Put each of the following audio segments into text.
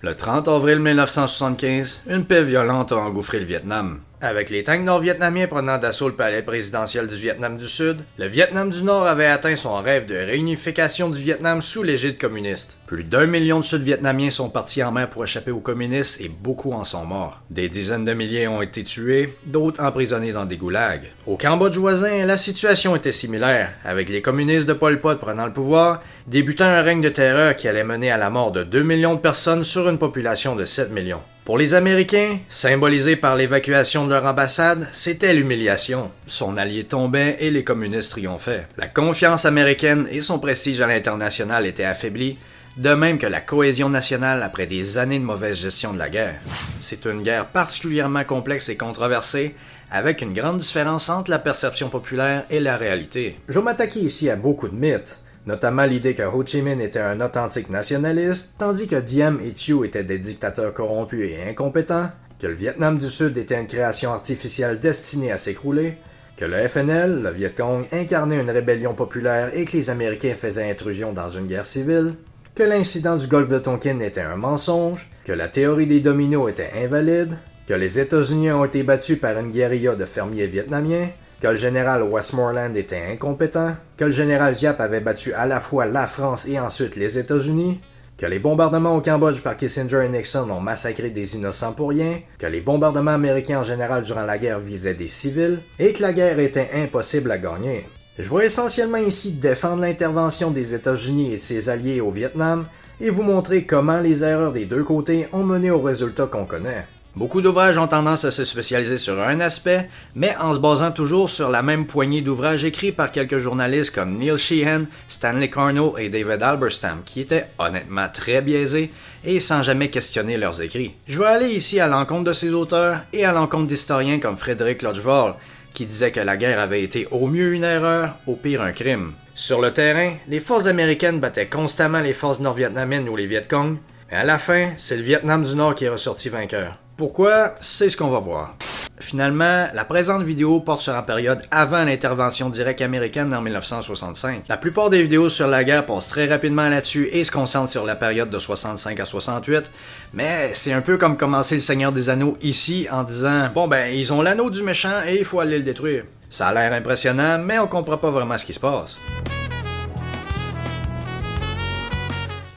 Le 30 avril 1975, une paix violente a engouffré le Vietnam. Avec les tanks nord-vietnamiens prenant d'assaut le palais présidentiel du Vietnam du Sud, le Vietnam du Nord avait atteint son rêve de réunification du Vietnam sous l'égide communiste. Plus d'1 million de Sud-Vietnamiens sont partis en mer pour échapper aux communistes et beaucoup en sont morts. Des dizaines de milliers ont été tués, d'autres emprisonnés dans des goulags. Au Cambodge voisin, la situation était similaire, avec les communistes de Pol Pot prenant le pouvoir, débutant un règne de terreur qui allait mener à la mort de 2 millions de personnes sur une population de 7 millions. Pour les Américains, symbolisé par l'évacuation de leur ambassade, c'était l'humiliation. Son allié tombait et les communistes triomphaient. La confiance américaine et son prestige à l'international étaient affaiblis, de même que la cohésion nationale après des années de mauvaise gestion de la guerre. C'est une guerre particulièrement complexe et controversée, avec une grande différence entre la perception populaire et la réalité. Je vais m'attaquer ici à beaucoup de mythes, notamment l'idée que Ho Chi Minh était un authentique nationaliste, tandis que Diem et Thieu étaient des dictateurs corrompus et incompétents, que le Vietnam du Sud était une création artificielle destinée à s'écrouler, que le FNL, le Viet Cong, incarnait une rébellion populaire et que les Américains faisaient intrusion dans une guerre civile, que l'incident du golfe de Tonkin était un mensonge, que la théorie des dominos était invalide, que les États-Unis ont été battus par une guérilla de fermiers vietnamiens, que le général Westmoreland était incompétent, que le général Giap avait battu à la fois la France et ensuite les États-Unis, que les bombardements au Cambodge par Kissinger et Nixon ont massacré des innocents pour rien, que les bombardements américains en général durant la guerre visaient des civils, et que la guerre était impossible à gagner. Je vais essentiellement ici défendre l'intervention des États-Unis et de ses alliés au Vietnam et vous montrer comment les erreurs des deux côtés ont mené aux résultats qu'on connaît. Beaucoup d'ouvrages ont tendance à se spécialiser sur un aspect, mais en se basant toujours sur la même poignée d'ouvrages écrits par quelques journalistes comme Neil Sheehan, Stanley Carnot et David Halberstam, qui étaient honnêtement très biaisés et sans jamais questionner leurs écrits. Je vais aller ici à l'encontre de ces auteurs et à l'encontre d'historiens comme Frédéric Lodgeval, qui disait que la guerre avait été au mieux une erreur, au pire un crime. Sur le terrain, les forces américaines battaient constamment les forces nord-vietnamiennes ou les Viet Cong, mais à la fin, c'est le Vietnam du Nord qui est ressorti vainqueur. Pourquoi? C'est ce qu'on va voir. Finalement, la présente vidéo porte sur la période avant l'intervention directe américaine en 1965. La plupart des vidéos sur la guerre passent très rapidement là-dessus et se concentrent sur la période de 65 à 68, mais c'est un peu comme commencer le Seigneur des Anneaux ici en disant « Bon ben, ils ont l'anneau du méchant et il faut aller le détruire ». Ça a l'air impressionnant, mais on comprend pas vraiment ce qui se passe.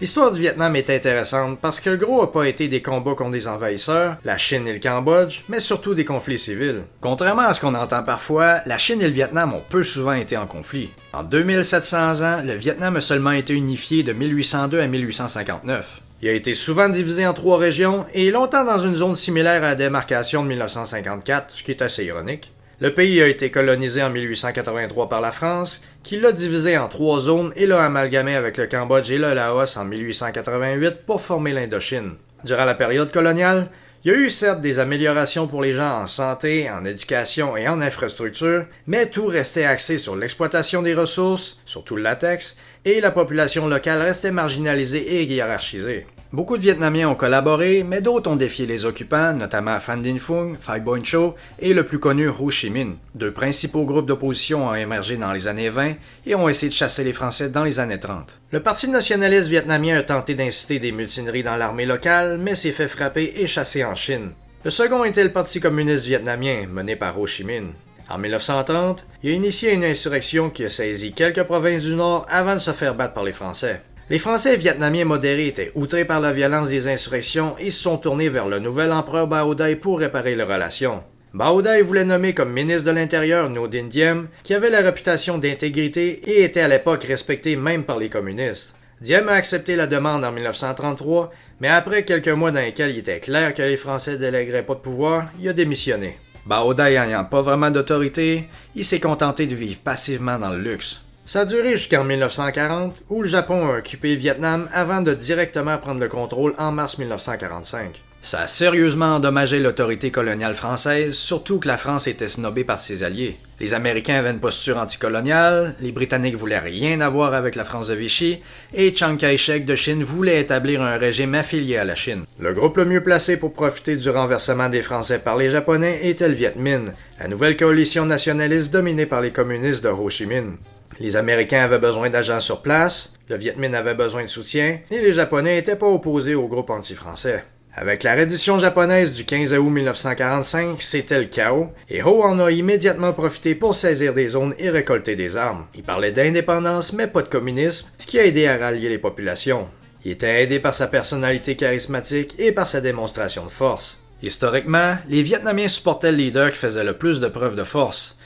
L'histoire du Vietnam est intéressante parce que le gros n'a pas été des combats contre des envahisseurs, la Chine et le Cambodge, mais surtout des conflits civils. Contrairement à ce qu'on entend parfois, la Chine et le Vietnam ont peu souvent été en conflit. En 2700 ans, le Vietnam a seulement été unifié de 1802 à 1859. Il a été souvent divisé en 3 régions et longtemps dans une zone similaire à la démarcation de 1954, ce qui est assez ironique. Le pays a été colonisé en 1883 par la France, qui l'a divisé en 3 zones et l'a amalgamé avec le Cambodge et le Laos en 1888 pour former l'Indochine. Durant la période coloniale, il y a eu certes des améliorations pour les gens en santé, en éducation et en infrastructure, mais tout restait axé sur l'exploitation des ressources, surtout le latex, et la population locale restait marginalisée et hiérarchisée. Beaucoup de Vietnamiens ont collaboré, mais d'autres ont défié les occupants, notamment Phan Dinh Phung, Phay Bon Cho et le plus connu Ho Chi Minh. 2 principaux groupes d'opposition ont émergé dans les années 20 et ont essayé de chasser les Français dans les années 30. Le Parti nationaliste vietnamien a tenté d'inciter des mutineries dans l'armée locale, mais s'est fait frapper et chasser en Chine. Le second était le Parti communiste vietnamien, mené par Ho Chi Minh. En 1930, il a initié une insurrection qui a saisi quelques provinces du Nord avant de se faire battre par les Français. Les Français et Vietnamiens modérés étaient outrés par la violence des insurrections et se sont tournés vers le nouvel empereur Bao Dai pour réparer leurs relations. Bao Dai voulait nommer comme ministre de l'Intérieur Ngo Dinh Diem, qui avait la réputation d'intégrité et était à l'époque respecté même par les communistes. Diem a accepté la demande en 1933, mais après quelques mois dans lesquels il était clair que les Français ne délègueraient pas de pouvoir, il a démissionné. Bao Dai n'ayant pas vraiment d'autorité, il s'est contenté de vivre passivement dans le luxe. Ça a duré jusqu'en 1940, où le Japon a occupé le Vietnam avant de directement prendre le contrôle en mars 1945. Ça a sérieusement endommagé l'autorité coloniale française, surtout que la France était snobée par ses alliés. Les Américains avaient une posture anticoloniale, les Britanniques voulaient rien avoir avec la France de Vichy, et Chiang Kai-shek de Chine voulait établir un régime affilié à la Chine. Le groupe le mieux placé pour profiter du renversement des Français par les Japonais était le Viet Minh, la nouvelle coalition nationaliste dominée par les communistes de Ho Chi Minh. Les Américains avaient besoin d'agents sur place, Le Viet Minh avait besoin de soutien et les Japonais n'étaient pas opposés au groupe anti-français. Avec la reddition japonaise du 15 août 1945, c'était le chaos, et Ho en a immédiatement profité pour saisir des zones et récolter des armes. Il parlait d'indépendance, mais pas de communisme, ce qui a aidé à rallier les populations. Il était aidé par sa personnalité charismatique et par sa démonstration de force. Historiquement, les Vietnamiens supportaient le leader qui faisait le plus de preuves de force,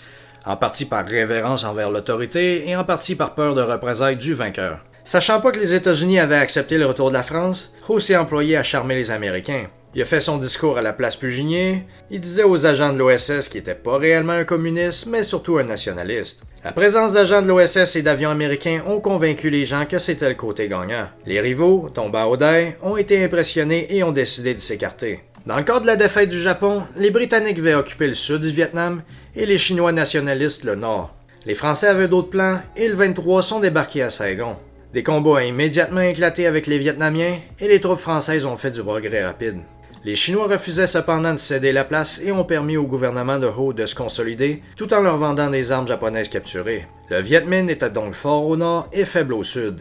en partie par révérence envers l'autorité et en partie par peur de représailles du vainqueur. Sachant pas que les États-Unis avaient accepté le retour de la France, Ho s'est employé à charmer les Américains. Il a fait son discours à la place Puginier, il disait aux agents de l'OSS qu'il n'était pas réellement un communiste, mais surtout un nationaliste. La présence d'agents de l'OSS et d'avions américains ont convaincu les gens que c'était le côté gagnant. Les rivaux, dont Bao Dai, ont été impressionnés et ont décidé de s'écarter. Dans le cadre de la défaite du Japon, les Britanniques avaient occupé le sud du Vietnam et les Chinois nationalistes le nord. Les Français avaient d'autres plans et le 23 sont débarqués à Saigon. Des combats ont immédiatement éclaté avec les Vietnamiens et les troupes françaises ont fait du progrès rapide. Les Chinois refusaient cependant de céder la place et ont permis au gouvernement de Ho de se consolider tout en leur vendant des armes japonaises capturées. Le Viet Minh était donc fort au nord et faible au sud.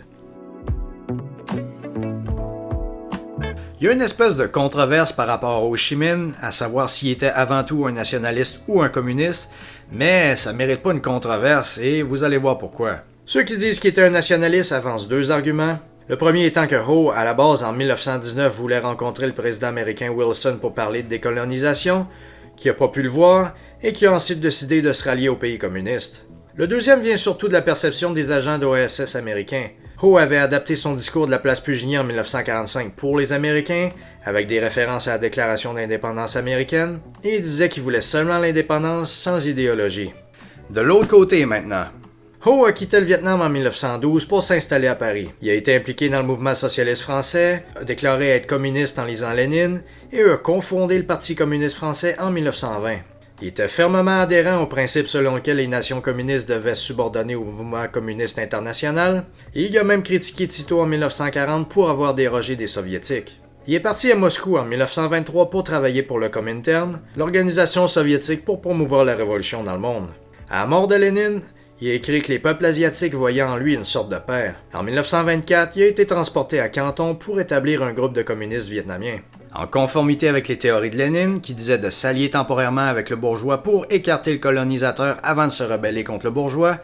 Il y a une espèce de controverse par rapport à Ho Chi Minh, à savoir s'il était avant tout un nationaliste ou un communiste, mais ça mérite pas une controverse et vous allez voir pourquoi. Ceux qui disent qu'il était un nationaliste avancent deux arguments. Le premier étant que Ho, à la base en 1919, voulait rencontrer le président américain Wilson pour parler de décolonisation, qui n'a pas pu le voir, et qui a ensuite décidé de se rallier au pays communiste. Le deuxième vient surtout de la perception des agents de l'OSS américains. Ho avait adapté son discours de la place Puginier en 1945 pour les Américains, avec des références à la Déclaration d'indépendance américaine, et il disait qu'il voulait seulement l'indépendance sans idéologie. De l'autre côté maintenant, Ho a quitté le Vietnam en 1912 pour s'installer à Paris. Il a été impliqué dans le mouvement socialiste français, a déclaré être communiste en lisant Lénine et a cofondé le Parti communiste français en 1920. Il était fermement adhérent au principe selon lequel les nations communistes devaient se subordonner au mouvement communiste international, et il a même critiqué Tito en 1940 pour avoir dérogé des soviétiques. Il est parti à Moscou en 1923 pour travailler pour le Comintern, l'organisation soviétique pour promouvoir la révolution dans le monde. À la mort de Lénine, il a écrit que les peuples asiatiques voyaient en lui une sorte de père. En 1924, il a été transporté à Canton pour établir un groupe de communistes vietnamiens. En conformité avec les théories de Lénine, qui disaient de s'allier temporairement avec le bourgeois pour écarter le colonisateur avant de se rebeller contre le bourgeois,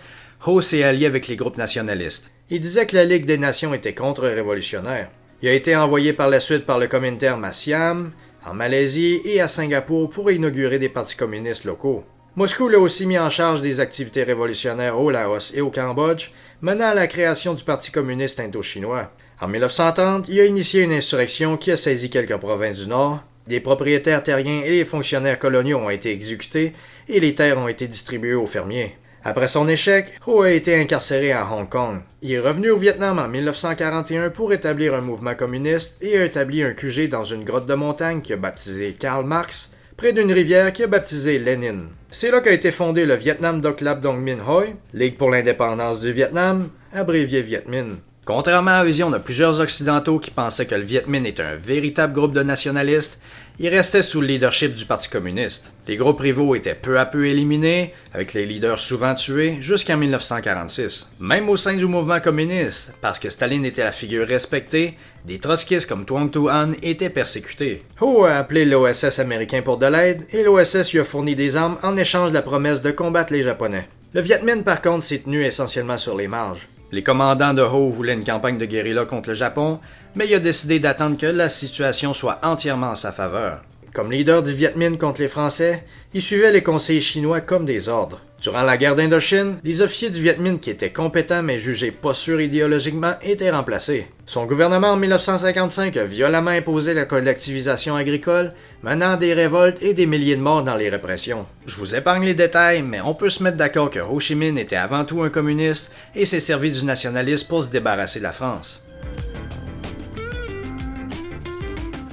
Ho s'est allié avec les groupes nationalistes. Il disait que la Ligue des Nations était contre-révolutionnaire. Il a été envoyé par la suite par le Comintern à Siam, en Malaisie et à Singapour pour inaugurer des partis communistes locaux. Moscou l'a aussi mis en charge des activités révolutionnaires au Laos et au Cambodge, menant à la création du Parti communiste indo-chinois. En 1930, il a initié une insurrection qui a saisi quelques provinces du Nord. Des propriétaires terriens et les fonctionnaires coloniaux ont été exécutés et les terres ont été distribuées aux fermiers. Après son échec, Ho a été incarcéré à Hong Kong. Il est revenu au Vietnam en 1941 pour établir un mouvement communiste et a établi un QG dans une grotte de montagne qu'il a baptisé Karl Marx, près d'une rivière qu'il a baptisée Lénine. C'est là qu'a été fondé le Vietnam Doc Lap Dong Min Hoi, Ligue pour l'indépendance du Vietnam, abrévié Viet Minh. Contrairement à la vision de plusieurs Occidentaux qui pensaient que le Viet Minh est un véritable groupe de nationalistes, il restait sous le leadership du Parti communiste. Les groupes rivaux étaient peu à peu éliminés, avec les leaders souvent tués, jusqu'en 1946. Même au sein du mouvement communiste, parce que Staline était la figure respectée, des trotskistes comme Tuong Tu Han étaient persécutés. Ho a appelé l'OSS américain pour de l'aide, et l'OSS lui a fourni des armes en échange de la promesse de combattre les Japonais. Le Viet Minh par contre s'est tenu essentiellement sur les marges. Les commandants de Ho voulaient une campagne de guérilla contre le Japon, mais il a décidé d'attendre que la situation soit entièrement en sa faveur. Comme leader du Viet Minh contre les Français, il suivait les conseils chinois comme des ordres. Durant la guerre d'Indochine, les officiers du Viet Minh qui étaient compétents mais jugés pas sûrs idéologiquement étaient remplacés. Son gouvernement en 1955 a violemment imposé la collectivisation agricole, menant à des révoltes et des milliers de morts dans les répressions. Je vous épargne les détails, mais on peut se mettre d'accord que Ho Chi Minh était avant tout un communiste et s'est servi du nationalisme pour se débarrasser de la France.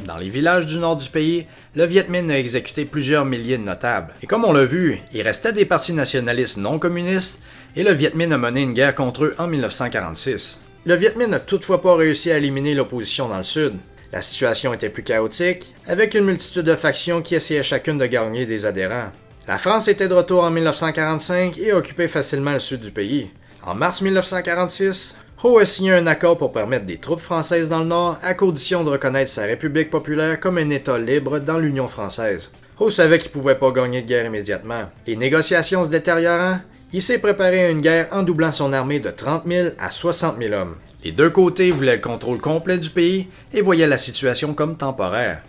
Dans les villages du nord du pays, le Viet Minh a exécuté plusieurs milliers de notables. Et comme on l'a vu, il restait des partis nationalistes non communistes, et le Viet Minh a mené une guerre contre eux en 1946. Le Viet Minh n'a toutefois pas réussi à éliminer l'opposition dans le sud. La situation était plus chaotique, avec une multitude de factions qui essayaient chacune de gagner des adhérents. La France était de retour en 1945 et occupait facilement le sud du pays. En mars 1946, Ho a signé un accord pour permettre des troupes françaises dans le Nord à condition de reconnaître sa République populaire comme un État libre dans l'Union française. Ho savait qu'il pouvait pas gagner de guerre immédiatement. Les négociations se détériorant, il s'est préparé à une guerre en doublant son armée de 30 000 à 60 000 hommes. Les deux côtés voulaient le contrôle complet du pays et voyaient la situation comme temporaire.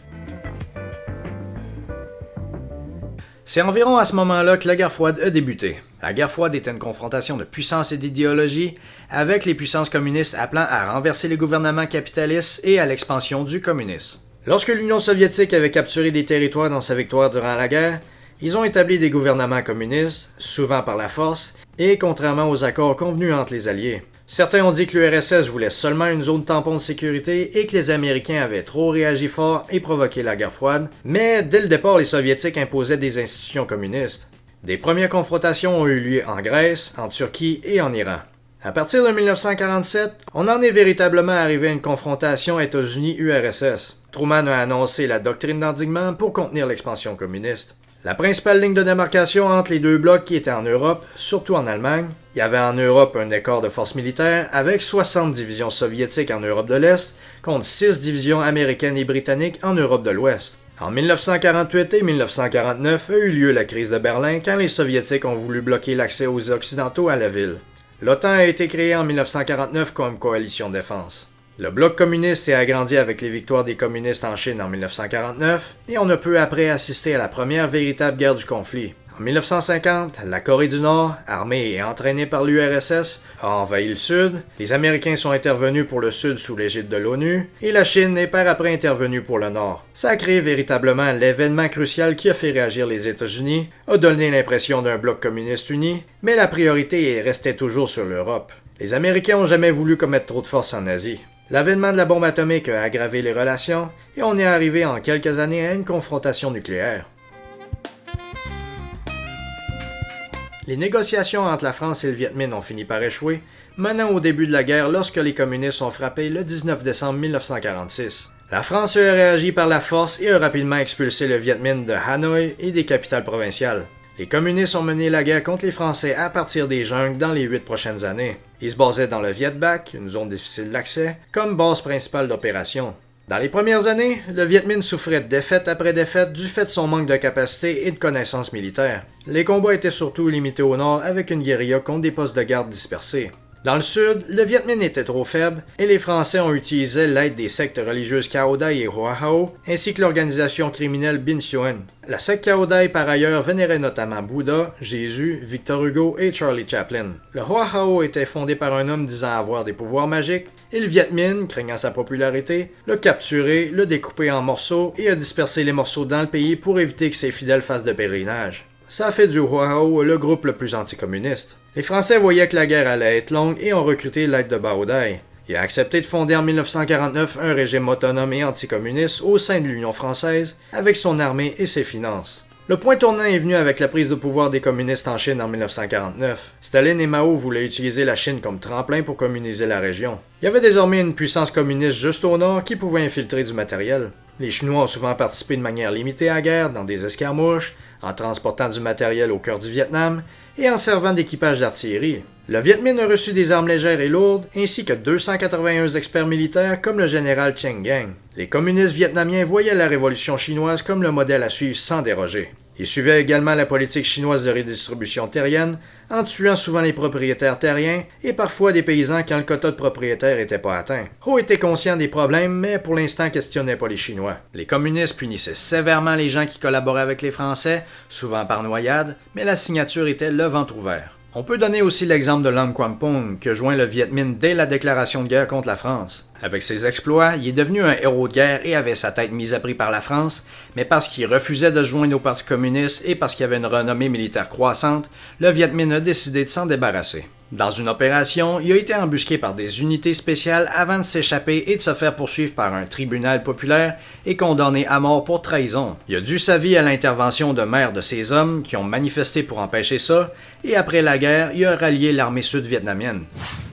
C'est environ à ce moment-là que la guerre froide a débuté. La guerre froide était une confrontation de puissance et d'idéologie, avec les puissances communistes appelant à renverser les gouvernements capitalistes et à l'expansion du communisme. Lorsque l'Union soviétique avait capturé des territoires dans sa victoire durant la guerre, ils ont établi des gouvernements communistes, souvent par la force, et contrairement aux accords convenus entre les Alliés. Certains ont dit que l'URSS voulait seulement une zone tampon de sécurité et que les Américains avaient trop réagi fort et provoqué la guerre froide, mais dès le départ, les Soviétiques imposaient des institutions communistes. Des premières confrontations ont eu lieu en Grèce, en Turquie et en Iran. À partir de 1947, on en est véritablement arrivé à une confrontation États-Unis-URSS. Truman a annoncé la doctrine d'endiguement pour contenir l'expansion communiste. La principale ligne de démarcation entre les deux blocs qui étaient en Europe, surtout en Allemagne, il y avait en Europe un écart de force militaire avec 60 divisions soviétiques en Europe de l'Est contre 6 divisions américaines et britanniques en Europe de l'Ouest. En 1948 et 1949 a eu lieu la crise de Berlin quand les Soviétiques ont voulu bloquer l'accès aux Occidentaux à la ville. L'OTAN a été créée en 1949 comme coalition de défense. Le bloc communiste s'est agrandi avec les victoires des communistes en Chine en 1949 et on a peu après assisté à la première véritable guerre du conflit. En 1950, la Corée du Nord, armée et entraînée par l'URSS, a envahi le Sud, les Américains sont intervenus pour le Sud sous l'égide de l'ONU, et la Chine est par après intervenue pour le Nord. Ça a créé véritablement l'événement crucial qui a fait réagir les États-Unis, a donné l'impression d'un bloc communiste uni, mais la priorité restait toujours sur l'Europe. Les Américains n'ont jamais voulu commettre trop de force en Asie. L'avènement de la bombe atomique a aggravé les relations, et on est arrivé en quelques années à une confrontation nucléaire. Les négociations entre la France et le Viet Minh ont fini par échouer, menant au début de la guerre lorsque les communistes ont frappé le 19 décembre 1946. La France a réagi par la force et a rapidement expulsé le Viet Minh de Hanoï et des capitales provinciales. Les communistes ont mené la guerre contre les Français à partir des jungles dans les 8 prochaines années. Ils se basaient dans le Viet Bac, une zone difficile d'accès, comme base principale d'opération. Dans les premières années, le Viet Minh souffrait de défaite après défaite du fait de son manque de capacité et de connaissances militaires. Les combats étaient surtout limités au nord avec une guérilla contre des postes de garde dispersés. Dans le sud, le Viet Minh était trop faible et les Français ont utilisé l'aide des sectes religieuses Cao Dai et Hoa Hao, ainsi que l'organisation criminelle Binh Xuyen. La secte Cao Dai par ailleurs vénérait notamment Bouddha, Jésus, Victor Hugo et Charlie Chaplin. Le Hoa Hao était fondé par un homme disant avoir des pouvoirs magiques, et le Viet Minh, craignant sa popularité, l'a capturé, l'a découpé en morceaux et a dispersé les morceaux dans le pays pour éviter que ses fidèles fassent de pèlerinage. Ça a fait du Hoa Hao le groupe le plus anticommuniste. Les Français voyaient que la guerre allait être longue et ont recruté l'aide de Bao Dai. Il a accepté de fonder en 1949 un régime autonome et anticommuniste au sein de l'Union française, avec son armée et ses finances. Le point tournant est venu avec la prise de pouvoir des communistes en Chine en 1949. Staline et Mao voulaient utiliser la Chine comme tremplin pour communiser la région. Il y avait désormais une puissance communiste juste au nord qui pouvait infiltrer du matériel. Les Chinois ont souvent participé de manière limitée à la guerre, dans des escarmouches, en transportant du matériel au cœur du Vietnam et en servant d'équipage d'artillerie. Le Viet Minh a reçu des armes légères et lourdes, ainsi que 281 experts militaires comme le général Cheng Gang. Les communistes vietnamiens voyaient la révolution chinoise comme le modèle à suivre sans déroger. Ils suivaient également la politique chinoise de redistribution terrienne, en tuant souvent les propriétaires terriens et parfois des paysans quand le quota de propriétaires n'était pas atteint. Ho était conscient des problèmes, mais pour l'instant questionnait pas les Chinois. Les communistes punissaient sévèrement les gens qui collaboraient avec les Français, souvent par noyade, mais la signature était le ventre ouvert. On peut donner aussi l'exemple de Lam Quang Pong, qui a joint le Viet Minh dès la déclaration de guerre contre la France. Avec ses exploits, il est devenu un héros de guerre et avait sa tête mise à prix par la France, mais parce qu'il refusait de se joindre au Parti communiste et parce qu'il avait une renommée militaire croissante, le Viet Minh a décidé de s'en débarrasser. Dans une opération, il a été embusqué par des unités spéciales avant de s'échapper et de se faire poursuivre par un tribunal populaire et condamné à mort pour trahison. Il a dû sa vie à l'intervention de maires de ces hommes qui ont manifesté pour empêcher ça, et après la guerre, il a rallié l'armée sud-vietnamienne.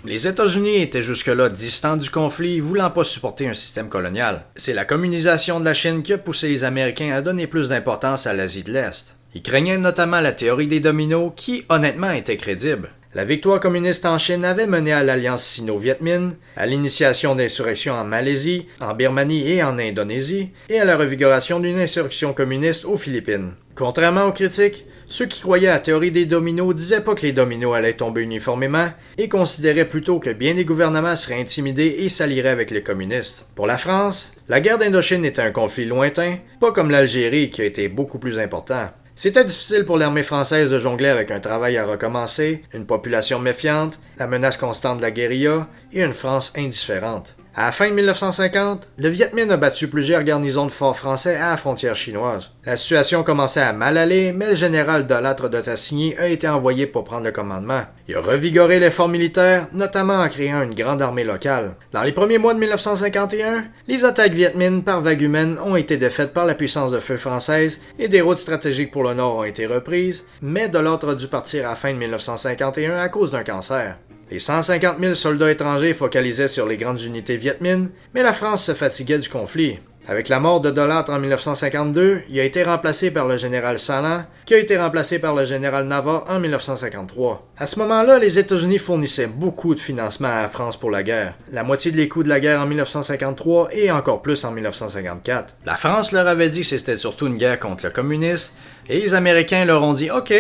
Les États-Unis étaient jusque-là distants du conflit, voulant pas supporter un système colonial. C'est la communisation de la Chine qui a poussé les Américains à donner plus d'importance à l'Asie de l'Est. Ils craignaient notamment la théorie des dominos qui, honnêtement, était crédible. La victoire communiste en Chine avait mené à l'alliance Sino-Viet Minh, à l'initiation d'insurrections en Malaisie, en Birmanie et en Indonésie, et à la revigoration d'une insurrection communiste aux Philippines. Contrairement aux critiques, ceux qui croyaient à la théorie des dominos disaient pas que les dominos allaient tomber uniformément et considéraient plutôt que bien des gouvernements seraient intimidés et s'allieraient avec les communistes. Pour la France, la guerre d'Indochine était un conflit lointain, pas comme l'Algérie qui a été beaucoup plus important. C'était difficile pour l'armée française de jongler avec un travail à recommencer, une population méfiante, la menace constante de la guérilla et une France indifférente. À la fin de 1950, le Viet Minh a battu plusieurs garnisons de forts français à la frontière chinoise. La situation commençait à mal aller, mais le général Delattre de Tassigny a été envoyé pour prendre le commandement. Il a revigoré l'effort militaire, notamment en créant une grande armée locale. Dans les premiers mois de 1951, les attaques Viet Minh par vagues humaines ont été défaites par la puissance de feu française et des routes stratégiques pour le nord ont été reprises, mais Delattre a dû partir à la fin de 1951 à cause d'un cancer. Les 150 000 soldats étrangers focalisaient sur les grandes unités Viet Minh, mais la France se fatiguait du conflit. Avec la mort de Delattre en 1952, il a été remplacé par le général Salan, qui a été remplacé par le général Nava en 1953. À ce moment-là, les États-Unis fournissaient beaucoup de financement à la France pour la guerre. La moitié des coûts de la guerre en 1953 et encore plus en 1954. La France leur avait dit que c'était surtout une guerre contre le communisme, et les Américains leur ont dit « OK,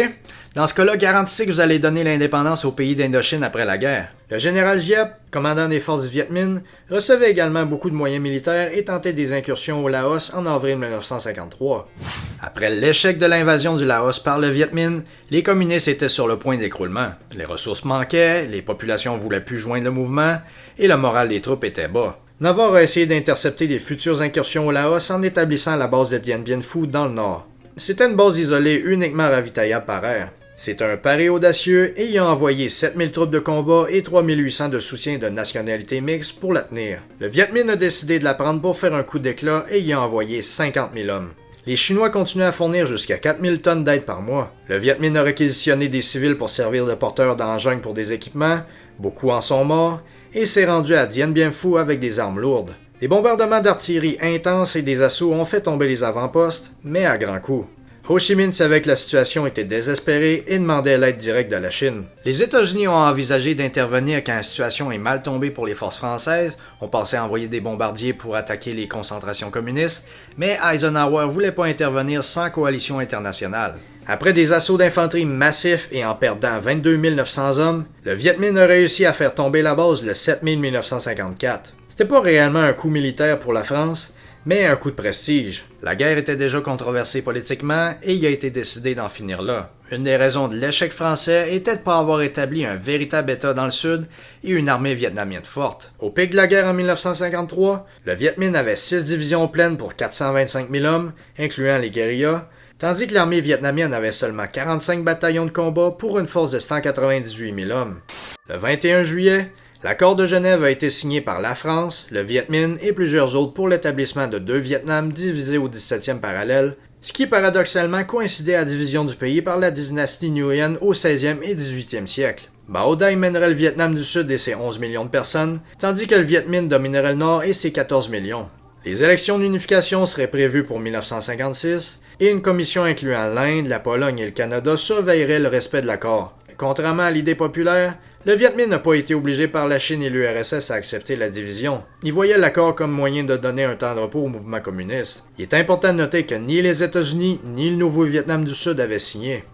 dans ce cas-là, garantissez que vous allez donner l'indépendance au pays d'Indochine après la guerre. » Le général Giap, commandant des forces du Viet Minh, recevait également beaucoup de moyens militaires et tentait des incursions au Laos en avril 1953. Après l'échec de l'invasion du Laos par le Viet Minh, les communistes étaient sur le point d'écroulement. Les ressources manquaient, les populations voulaient plus joindre le mouvement, et le moral des troupes était bas. Navar a essayé d'intercepter des futures incursions au Laos en établissant la base de Dien Bien Phu dans le nord. C'était une base isolée uniquement ravitaillable par air. C'est un pari audacieux et il a envoyé 7000 troupes de combat et 3800 de soutien de nationalité mixte pour la tenir. Le Viet Minh a décidé de la prendre pour faire un coup d'éclat et il a envoyé 50 000 hommes. Les Chinois continuaient à fournir jusqu'à 4000 tonnes d'aide par mois. Le Viet Minh a réquisitionné des civils pour servir de porteurs d'engins pour des équipements, beaucoup en sont morts, et s'est rendu à Dien Bien Phu avec des armes lourdes. Des bombardements d'artillerie intenses et des assauts ont fait tomber les avant-postes, mais à grands coups. Ho Chi Minh savait que la situation était désespérée et demandait l'aide directe de la Chine. Les États-Unis ont envisagé d'intervenir quand la situation est mal tombée pour les forces françaises. On pensait envoyer des bombardiers pour attaquer les concentrations communistes, mais Eisenhower voulait pas intervenir sans coalition internationale. Après des assauts d'infanterie massifs et en perdant 22 900 hommes, le Viet Minh a réussi à faire tomber la base le 7 mai 1954. C'était pas réellement un coup militaire pour la France, mais un coup de prestige. La guerre était déjà controversée politiquement et il a été décidé d'en finir là. Une des raisons de l'échec français était de ne pas avoir établi un véritable État dans le Sud et une armée vietnamienne forte. Au pic de la guerre en 1953, le Viet Minh avait 6 divisions pleines pour 425 000 hommes, incluant les guérillas, tandis que l'armée vietnamienne avait seulement 45 bataillons de combat pour une force de 198 000 hommes. Le 21 juillet, l'accord de Genève a été signé par la France, le Viet Minh et plusieurs autres pour l'établissement de deux Vietnams divisés au 17e parallèle, ce qui paradoxalement coïncidait à la division du pays par la dynastie Nguyen au 16e et 18e siècle. Bao Dai mènerait le Vietnam du Sud et ses 11 millions de personnes, tandis que le Viet Minh dominerait le Nord et ses 14 millions. Les élections d'unification seraient prévues pour 1956, et une commission incluant l'Inde, la Pologne et le Canada surveillerait le respect de l'accord. Contrairement à l'idée populaire, le Viet Minh n'a pas été obligé par la Chine et l'URSS à accepter la division. Il voyait l'accord comme moyen de donner un temps de repos au mouvement communiste. Il est important de noter que ni les États-Unis ni le nouveau Vietnam du Sud avaient signé.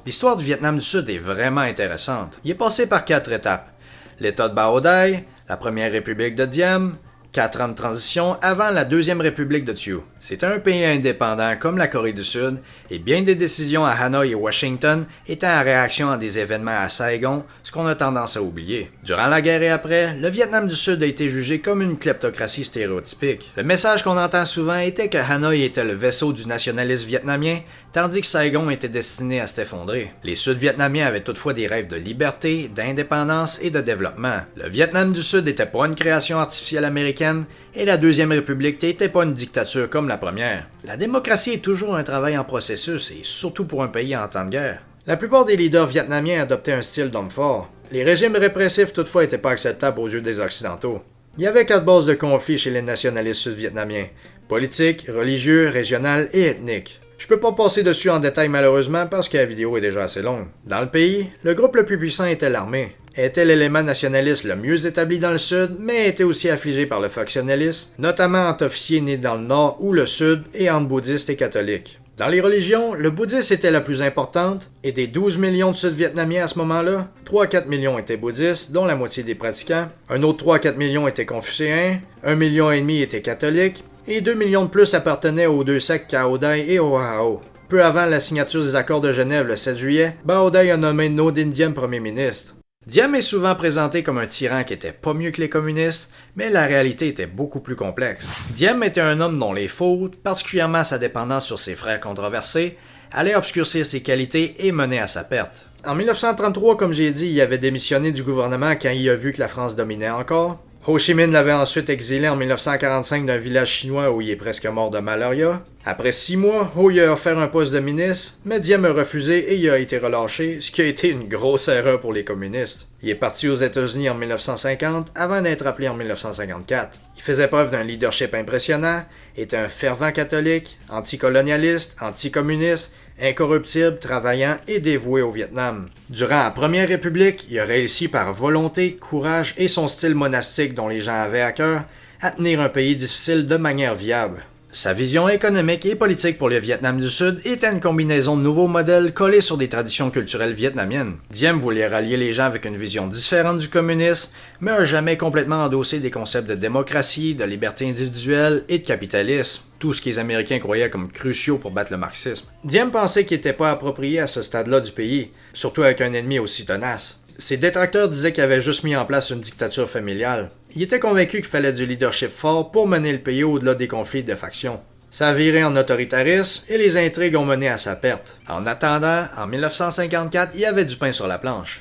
L'histoire du Vietnam du Sud est vraiment intéressante. Il est passé par 4 étapes. L'État de Bao Dai, la première république de Diem, 4 ans de transition avant la deuxième république de Thieu. C'était un pays indépendant comme la Corée du Sud, et bien des décisions à Hanoï et Washington étaient en réaction à des événements à Saigon, ce qu'on a tendance à oublier. Durant la guerre et après, le Vietnam du Sud a été jugé comme une kleptocratie stéréotypique. Le message qu'on entend souvent était que Hanoï était le vaisseau du nationalisme vietnamien, tandis que Saigon était destiné à s'effondrer. Les Sud-Vietnamiens avaient toutefois des rêves de liberté, d'indépendance et de développement. Le Vietnam du Sud n'était pas une création artificielle américaine, et la Deuxième République n'était pas une dictature comme la première. La démocratie est toujours un travail en processus, et surtout pour un pays en temps de guerre. La plupart des leaders vietnamiens adoptaient un style d'homme fort. Les régimes répressifs toutefois n'étaient pas acceptables aux yeux des Occidentaux. Il y avait 4 bases de conflit chez les nationalistes sud-vietnamiens: politique, religieux, régional et ethnique. Je peux pas passer dessus en détail malheureusement parce que la vidéo est déjà assez longue. Dans le pays, le groupe le plus puissant était l'armée. Elle était l'élément nationaliste le mieux établi dans le sud, mais était aussi affligée par le factionnalisme, notamment entre officiers nés dans le nord ou le sud et entre bouddhistes et catholiques. Dans les religions, le bouddhisme était la plus importante, et des 12 millions de Sud-Vietnamiens à ce moment-là, 3 à 4 millions étaient bouddhistes, dont la moitié des pratiquants, un autre 3 à 4 millions étaient confucéens, 1,5 million étaient catholiques, et 2 millions de plus appartenaient aux deux sectes Cao Dai et Oahu. Peu avant la signature des accords de Genève le 7 juillet, Bao Dai a nommé No Dinh premier ministre. Diem est souvent présenté comme un tyran qui était pas mieux que les communistes, mais la réalité était beaucoup plus complexe. Diem était un homme dont les fautes, particulièrement sa dépendance sur ses frères controversés, allaient obscurcir ses qualités et mener à sa perte. En 1933, comme j'ai dit, il avait démissionné du gouvernement quand il a vu que la France dominait encore. Ho Chi Minh l'avait ensuite exilé en 1945 d'un village chinois où il est presque mort de malaria. Après 6 mois, Ho lui a offert un poste de ministre, mais Diem a refusé et il a été relâché, ce qui a été une grosse erreur pour les communistes. Il est parti aux États-Unis en 1950 avant d'être appelé en 1954. Il faisait preuve d'un leadership impressionnant, était un fervent catholique, anticolonialiste, anticommuniste, incorruptible, travaillant et dévoué au Vietnam. Durant la Première République, il a réussi par volonté, courage et son style monastique dont les gens avaient à cœur à tenir un pays difficile de manière viable. Sa vision économique et politique pour le Vietnam du Sud était une combinaison de nouveaux modèles collés sur des traditions culturelles vietnamiennes. Diem voulait rallier les gens avec une vision différente du communisme, mais n'a jamais complètement endossé des concepts de démocratie, de liberté individuelle et de capitalisme, tout ce que les Américains croyaient comme cruciaux pour battre le marxisme. Diem pensait qu'il n'était pas approprié à ce stade-là du pays, surtout avec un ennemi aussi tenace. Ses détracteurs disaient qu'il avait juste mis en place une dictature familiale. Il était convaincu qu'il fallait du leadership fort pour mener le pays au-delà des conflits de factions. Ça a viré en autoritarisme et les intrigues ont mené à sa perte. En attendant, en 1954, il y avait du pain sur la planche.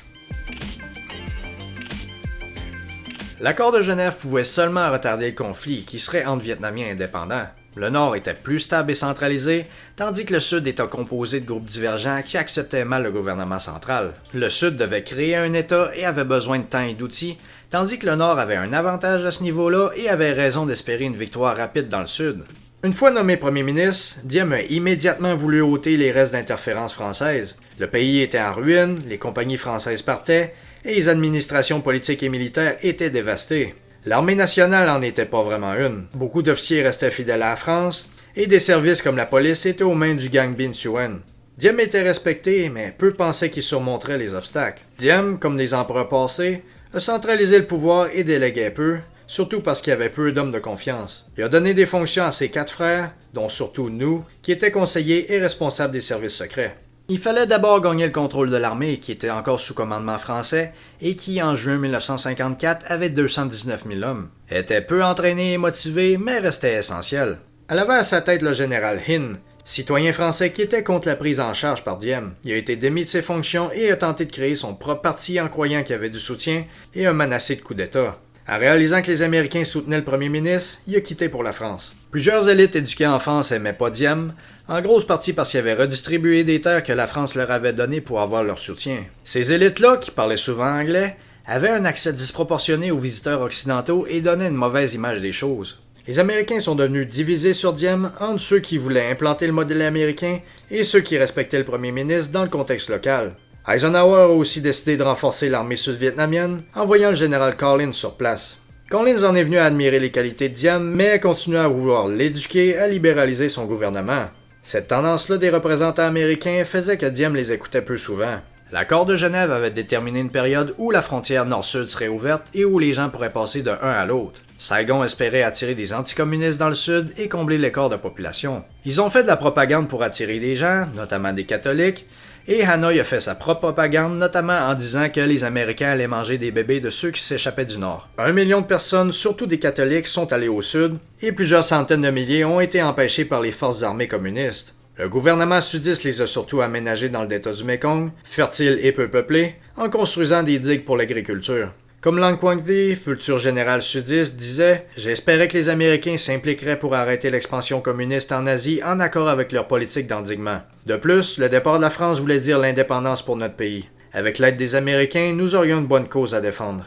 L'accord de Genève pouvait seulement retarder le conflit qui serait entre Vietnamiens indépendants. Le Nord était plus stable et centralisé, tandis que le Sud était composé de groupes divergents qui acceptaient mal le gouvernement central. Le Sud devait créer un État et avait besoin de temps et d'outils, tandis que le Nord avait un avantage à ce niveau-là et avait raison d'espérer une victoire rapide dans le Sud. Une fois nommé premier ministre, Diem a immédiatement voulu ôter les restes d'interférences françaises. Le pays était en ruine, les compagnies françaises partaient, et les administrations politiques et militaires étaient dévastées. L'armée nationale n'en était pas vraiment une. Beaucoup d'officiers restaient fidèles à la France, et des services comme la police étaient aux mains du gang Binh Xuyen. Diem était respecté, mais peu pensaient qu'il surmonterait les obstacles. Diem, comme les empereurs passés, a centralisé le pouvoir et déléguait peu, surtout parce qu'il y avait peu d'hommes de confiance. Il a donné des fonctions à ses 4 frères, dont surtout nous, qui étaient conseillers et responsables des services secrets. Il fallait d'abord gagner le contrôle de l'armée qui était encore sous commandement français et qui, en juin 1954, avait 219 000 hommes. Elle était peu entraînée et motivée, mais restait essentielle. Elle avait à sa tête le général Hinh, citoyen français qui était contre la prise en charge par Diem. Il a été démis de ses fonctions et a tenté de créer son propre parti en croyant qu'il avait du soutien et a menacé de coup d'État. En réalisant que les Américains soutenaient le premier ministre, il a quitté pour la France. Plusieurs élites éduquées en France aimaient pas Diem, en grosse partie parce qu'il avait redistribué des terres que la France leur avait données pour avoir leur soutien. Ces élites-là, qui parlaient souvent anglais, avaient un accès disproportionné aux visiteurs occidentaux et donnaient une mauvaise image des choses. Les Américains sont devenus divisés sur Diem entre ceux qui voulaient implanter le modèle américain et ceux qui respectaient le premier ministre dans le contexte local. Eisenhower a aussi décidé de renforcer l'armée sud-vietnamienne, envoyant le général Collins sur place. Collins en est venu à admirer les qualités de Diem, mais a continué à vouloir l'éduquer à libéraliser son gouvernement. Cette tendance-là des représentants américains faisait que Diem les écoutait peu souvent. L'accord de Genève avait déterminé une période où la frontière nord-sud serait ouverte et où les gens pourraient passer d'un à l'autre. Saigon espérait attirer des anticommunistes dans le sud et combler l'écart de population. Ils ont fait de la propagande pour attirer des gens, notamment des catholiques, et Hanoï a fait sa propre propagande, notamment en disant que les Américains allaient manger des bébés de ceux qui s'échappaient du Nord. 1 million de personnes, surtout des catholiques, sont allées au sud, et plusieurs centaines de milliers ont été empêchés par les forces armées communistes. Le gouvernement sudiste les a surtout aménagés dans le delta du Mekong, fertile et peu peuplé, en construisant des digues pour l'agriculture. Comme Lang Quang Thi, futur général sudiste, disait « J'espérais que les Américains s'impliqueraient pour arrêter l'expansion communiste en Asie en accord avec leur politique d'endiguement. De plus, le départ de la France voulait dire l'indépendance pour notre pays. Avec l'aide des Américains, nous aurions une bonne cause à défendre. »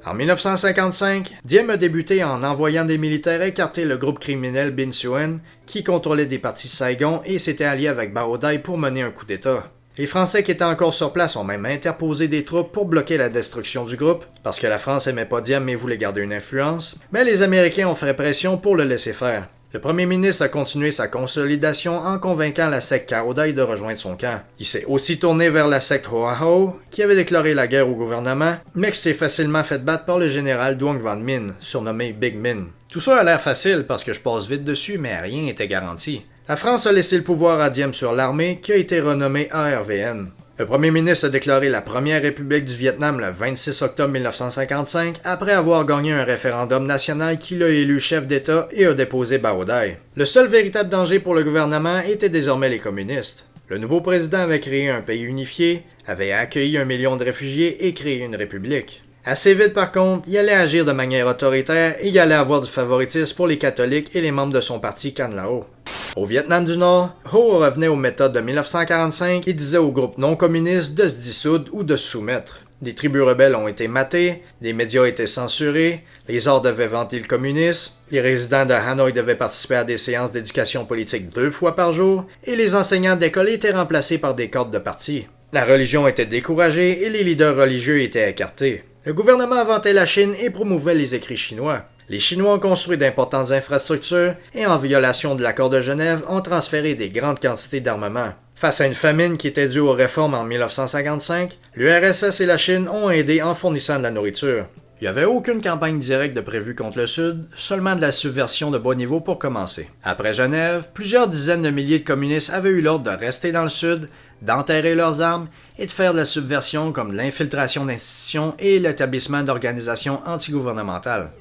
En 1955, Diem a débuté en envoyant des militaires écarter le groupe criminel Binh Xuyen, qui contrôlait des parties de Saigon et s'était allié avec Bao Dai pour mener un coup d'État. Les Français qui étaient encore sur place ont même interposé des troupes pour bloquer la destruction du groupe, parce que la France aimait pas Diem mais voulait garder une influence, mais les Américains ont fait pression pour le laisser faire. Le premier ministre a continué sa consolidation en convainquant la secte Cao Dai de rejoindre son camp. Il s'est aussi tourné vers la secte Hua-Hou, qui avait déclaré la guerre au gouvernement, mais qui s'est facilement fait battre par le général Duong Van Minh, surnommé Big Min. Tout ça a l'air facile parce que je passe vite dessus, mais rien n'était garanti. La France a laissé le pouvoir à Diem sur l'armée, qui a été renommée ARVN. Le premier ministre a déclaré la première république du Vietnam le 26 octobre 1955 après avoir gagné un référendum national qui l'a élu chef d'État et a déposé Bao Dai. Le seul véritable danger pour le gouvernement était désormais les communistes. Le nouveau président avait créé un pays unifié, avait accueilli 1 million de réfugiés et créé une république. Assez vite par contre, il allait agir de manière autoritaire et il allait avoir du favoritisme pour les catholiques et les membres de son parti Can Lao. Au Vietnam du Nord, Ho revenait aux méthodes de 1945 et disait aux groupes non communistes de se dissoudre ou de se soumettre. Des tribus rebelles ont été matées, des médias étaient censurés, les arts devaient vanter le communisme, les résidents de Hanoï devaient participer à des séances d'éducation politique 2 fois par jour, et les enseignants d'école étaient remplacés par des cadres de parti. La religion était découragée et les leaders religieux étaient écartés. Le gouvernement vantait la Chine et promouvait les écrits chinois. Les Chinois ont construit d'importantes infrastructures et, en violation de l'accord de Genève, ont transféré des grandes quantités d'armement. Face à une famine qui était due aux réformes en 1955, l'URSS et la Chine ont aidé en fournissant de la nourriture. Il n'y avait aucune campagne directe de prévue contre le Sud, seulement de la subversion de bas niveau pour commencer. Après Genève, plusieurs dizaines de milliers de communistes avaient eu l'ordre de rester dans le Sud, d'enterrer leurs armes et de faire de la subversion comme de l'infiltration d'institutions et l'établissement d'organisations antigouvernementales.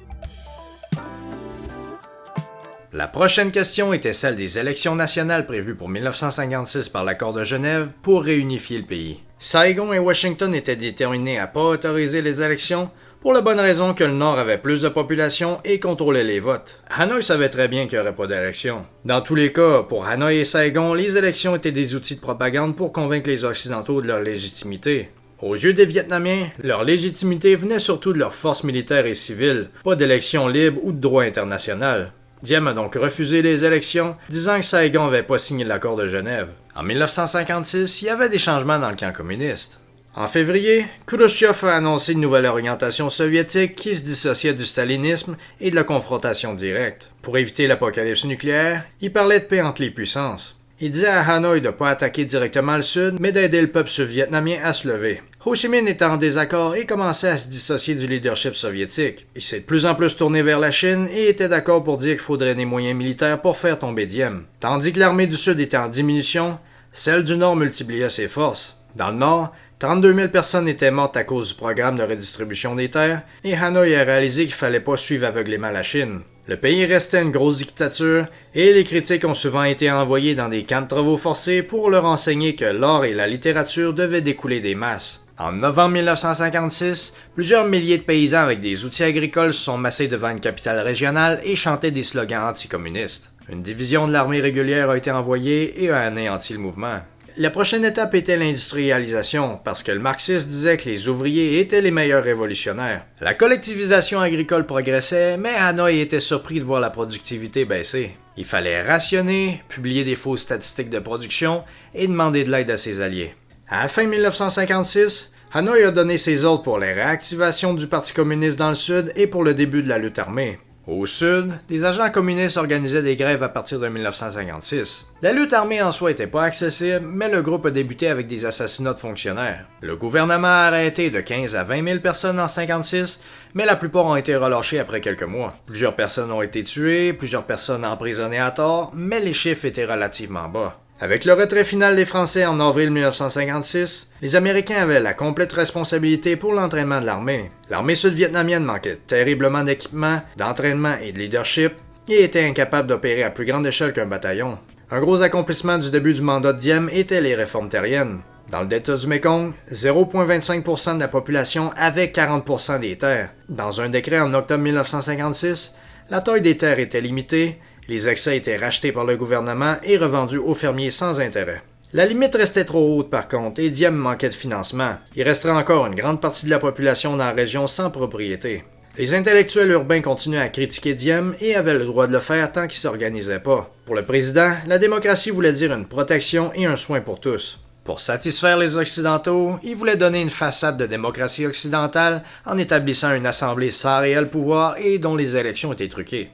La prochaine question était celle des élections nationales prévues pour 1956 par l'accord de Genève pour réunifier le pays. Saigon et Washington étaient déterminés à ne pas autoriser les élections pour la bonne raison que le Nord avait plus de population et contrôlait les votes. Hanoï savait très bien qu'il n'y aurait pas d'élections. Dans tous les cas, pour Hanoï et Saigon, les élections étaient des outils de propagande pour convaincre les Occidentaux de leur légitimité. Aux yeux des Vietnamiens, leur légitimité venait surtout de leurs forces militaires et civiles, pas d'élections libres ou de droit international. Diem a donc refusé les élections, disant que Saigon n'avait pas signé l'accord de Genève. En 1956, il y avait des changements dans le camp communiste. En février, Khrouchtchev a annoncé une nouvelle orientation soviétique qui se dissociait du stalinisme et de la confrontation directe. Pour éviter l'apocalypse nucléaire, il parlait de paix entre les puissances. Il disait à Hanoï de ne pas attaquer directement le Sud, mais d'aider le peuple sud-vietnamien à se lever. Ho Chi Minh était en désaccord et commençait à se dissocier du leadership soviétique. Il s'est de plus en plus tourné vers la Chine et était d'accord pour dire qu'il faudrait des moyens militaires pour faire tomber Diem. Tandis que l'armée du Sud était en diminution, celle du Nord multipliait ses forces. Dans le Nord, 32 000 personnes étaient mortes à cause du programme de redistribution des terres et Hanoï a réalisé qu'il fallait pas suivre aveuglément la Chine. Le pays restait une grosse dictature et les critiques ont souvent été envoyées dans des camps de travaux forcés pour leur enseigner que l'art et la littérature devaient découler des masses. En novembre 1956, plusieurs milliers de paysans avec des outils agricoles se sont massés devant une capitale régionale et chantaient des slogans anticommunistes. Une division de l'armée régulière a été envoyée et a anéanti le mouvement. La prochaine étape était l'industrialisation, parce que le marxiste disait que les ouvriers étaient les meilleurs révolutionnaires. La collectivisation agricole progressait, mais Hanoï était surpris de voir la productivité baisser. Il fallait rationner, publier des fausses statistiques de production et demander de l'aide à ses alliés. À la fin 1956, Hanoï a donné ses ordres pour la réactivation du Parti communiste dans le Sud et pour le début de la lutte armée. Au Sud, des agents communistes organisaient des grèves à partir de 1956. La lutte armée en soi n'était pas accessible, mais le groupe a débuté avec des assassinats de fonctionnaires. Le gouvernement a arrêté de 15 à 20 000 personnes en 1956, mais la plupart ont été relâchés après quelques mois. Plusieurs personnes ont été tuées, plusieurs personnes emprisonnées à tort, mais les chiffres étaient relativement bas. Avec le retrait final des Français en avril 1956, les Américains avaient la complète responsabilité pour l'entraînement de l'armée. L'armée sud-vietnamienne manquait terriblement d'équipement, d'entraînement et de leadership, et était incapable d'opérer à plus grande échelle qu'un bataillon. Un gros accomplissement du début du mandat de Diem était les réformes terriennes. Dans le delta du Mekong, 0,25% de la population avait 40% des terres. Dans un décret en octobre 1956, la taille des terres était limitée, les excès étaient rachetés par le gouvernement et revendus aux fermiers sans intérêt. La limite restait trop haute par contre et Diem manquait de financement. Il resterait encore une grande partie de la population dans la région sans propriété. Les intellectuels urbains continuaient à critiquer Diem et avaient le droit de le faire tant qu'ils s'organisaient pas. Pour le président, la démocratie voulait dire une protection et un soin pour tous. Pour satisfaire les Occidentaux, il voulait donner une façade de démocratie occidentale en établissant une assemblée sans réel pouvoir et dont les élections étaient truquées.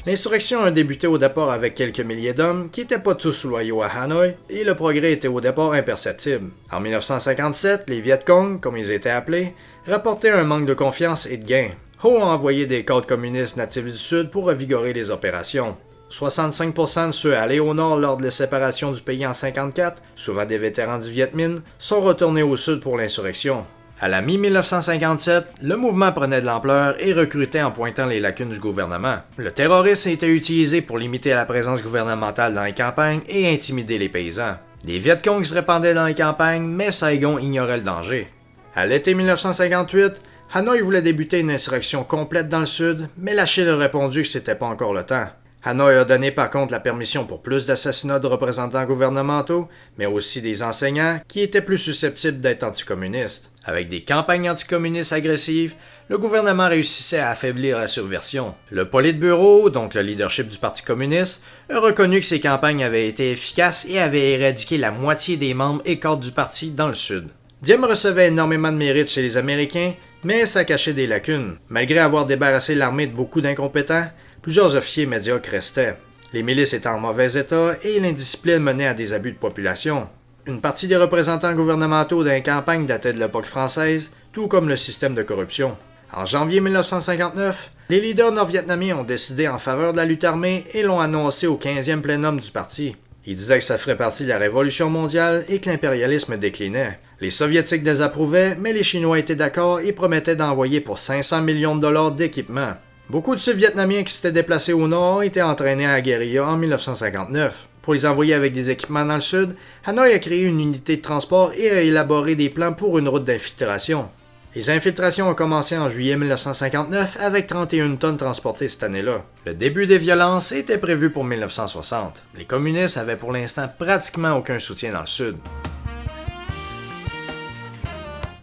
L'insurrection a débuté au départ avec quelques milliers d'hommes qui n'étaient pas tous loyaux à Hanoï et le progrès était au départ imperceptible. En 1957, les Viet Cong, comme ils étaient appelés, rapportaient un manque de confiance et de gain. Ho a envoyé des cadres communistes natifs du Sud pour revigorer les opérations. 65% de ceux allés au nord lors de la séparation du pays en 1954, souvent des vétérans du Viet Minh, sont retournés au sud pour l'insurrection. À la mi-1957, le mouvement prenait de l'ampleur et recrutait en pointant les lacunes du gouvernement. Le terrorisme était utilisé pour limiter la présence gouvernementale dans les campagnes et intimider les paysans. Les Viet Cong se répandaient dans les campagnes, mais Saigon ignorait le danger. À l'été 1958, Hanoï voulait débuter une insurrection complète dans le sud, mais la Chine a répondu que c'était pas encore le temps. Hanoï a donné par contre la permission pour plus d'assassinats de représentants gouvernementaux, mais aussi des enseignants qui étaient plus susceptibles d'être anticommunistes. Avec des campagnes anticommunistes agressives, le gouvernement réussissait à affaiblir la subversion. Le Politburo, donc le leadership du Parti communiste, a reconnu que ces campagnes avaient été efficaces et avaient éradiqué la moitié des membres et cadres du parti dans le sud. Diem recevait énormément de mérite chez les Américains, mais ça cachait des lacunes. Malgré avoir débarrassé l'armée de beaucoup d'incompétents, plusieurs officiers médiocres restaient. Les milices étaient en mauvais état et l'indiscipline menait à des abus de population. Une partie des représentants gouvernementaux dans les campagnes datait de l'époque française, tout comme le système de corruption. En janvier 1959, les leaders nord-vietnamiens ont décidé en faveur de la lutte armée et l'ont annoncé au 15e plénum du parti. Ils disaient que ça ferait partie de la révolution mondiale et que l'impérialisme déclinait. Les Soviétiques désapprouvaient, mais les Chinois étaient d'accord et promettaient d'envoyer pour 500 millions de dollars d'équipement. Beaucoup de Sud-Vietnamiens qui s'étaient déplacés au nord ont été entraînés à la guérilla en 1959. Pour les envoyer avec des équipements dans le sud, Hanoï a créé une unité de transport et a élaboré des plans pour une route d'infiltration. Les infiltrations ont commencé en juillet 1959 avec 31 tonnes transportées cette année-là. Le début des violences était prévu pour 1960. Les communistes avaient pour l'instant pratiquement aucun soutien dans le sud.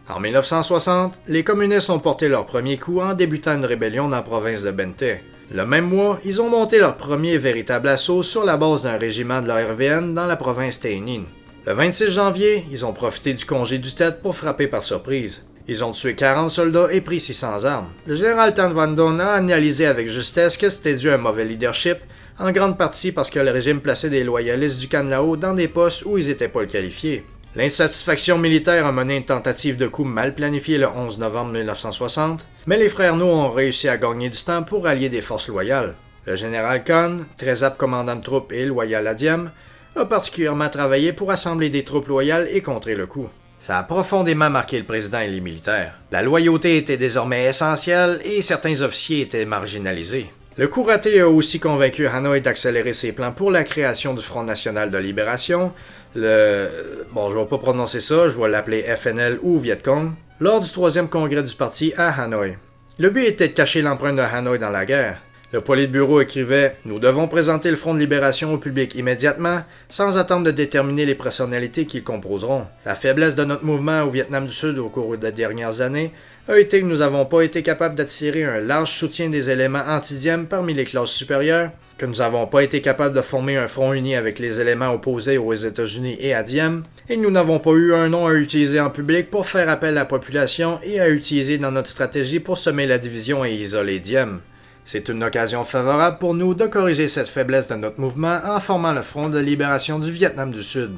En 1960, les communistes ont porté leur premier coup en débutant une rébellion dans la province de Bente. Le même mois, ils ont monté leur premier véritable assaut sur la base d'un régiment de la RVN dans la province Tay Ninh. Le 26 janvier, ils ont profité du congé du Tet pour frapper par surprise. Ils ont tué 40 soldats et pris 600 armes. Le général Tan Van Don a analysé avec justesse que c'était dû à un mauvais leadership, en grande partie parce que le régime plaçait des loyalistes du Can Lao dans des postes où ils n'étaient pas qualifiés. L'insatisfaction militaire a mené une tentative de coup mal planifiée le 11 novembre 1960, mais les frères No ont réussi à gagner du temps pour allier des forces loyales. Le général Khan, très apte commandant de troupes et loyal à Diem, a particulièrement travaillé pour assembler des troupes loyales et contrer le coup. Ça a profondément marqué le président et les militaires. La loyauté était désormais essentielle et certains officiers étaient marginalisés. Le coup raté a aussi convaincu Hanoï d'accélérer ses plans pour la création du Front national de libération, je vais pas prononcer ça, je vais l'appeler FNL ou Viet Cong, lors du 3e congrès du parti à Hanoï. Le but était de cacher l'empreinte de Hanoï dans la guerre. Le Politburo écrivait « Nous devons présenter le Front de libération au public immédiatement, sans attendre de déterminer les personnalités qui le composeront. La faiblesse de notre mouvement au Vietnam du Sud au cours des dernières années a été que nous n'avons pas été capables d'attirer un large soutien des éléments anti-Diem parmi les classes supérieures, que nous n'avons pas été capables de former un front uni avec les éléments opposés aux États-Unis et à Diem, et nous n'avons pas eu un nom à utiliser en public pour faire appel à la population et à utiliser dans notre stratégie pour semer la division et isoler Diem. C'est une occasion favorable pour nous de corriger cette faiblesse de notre mouvement en formant le Front de libération du Vietnam du Sud. »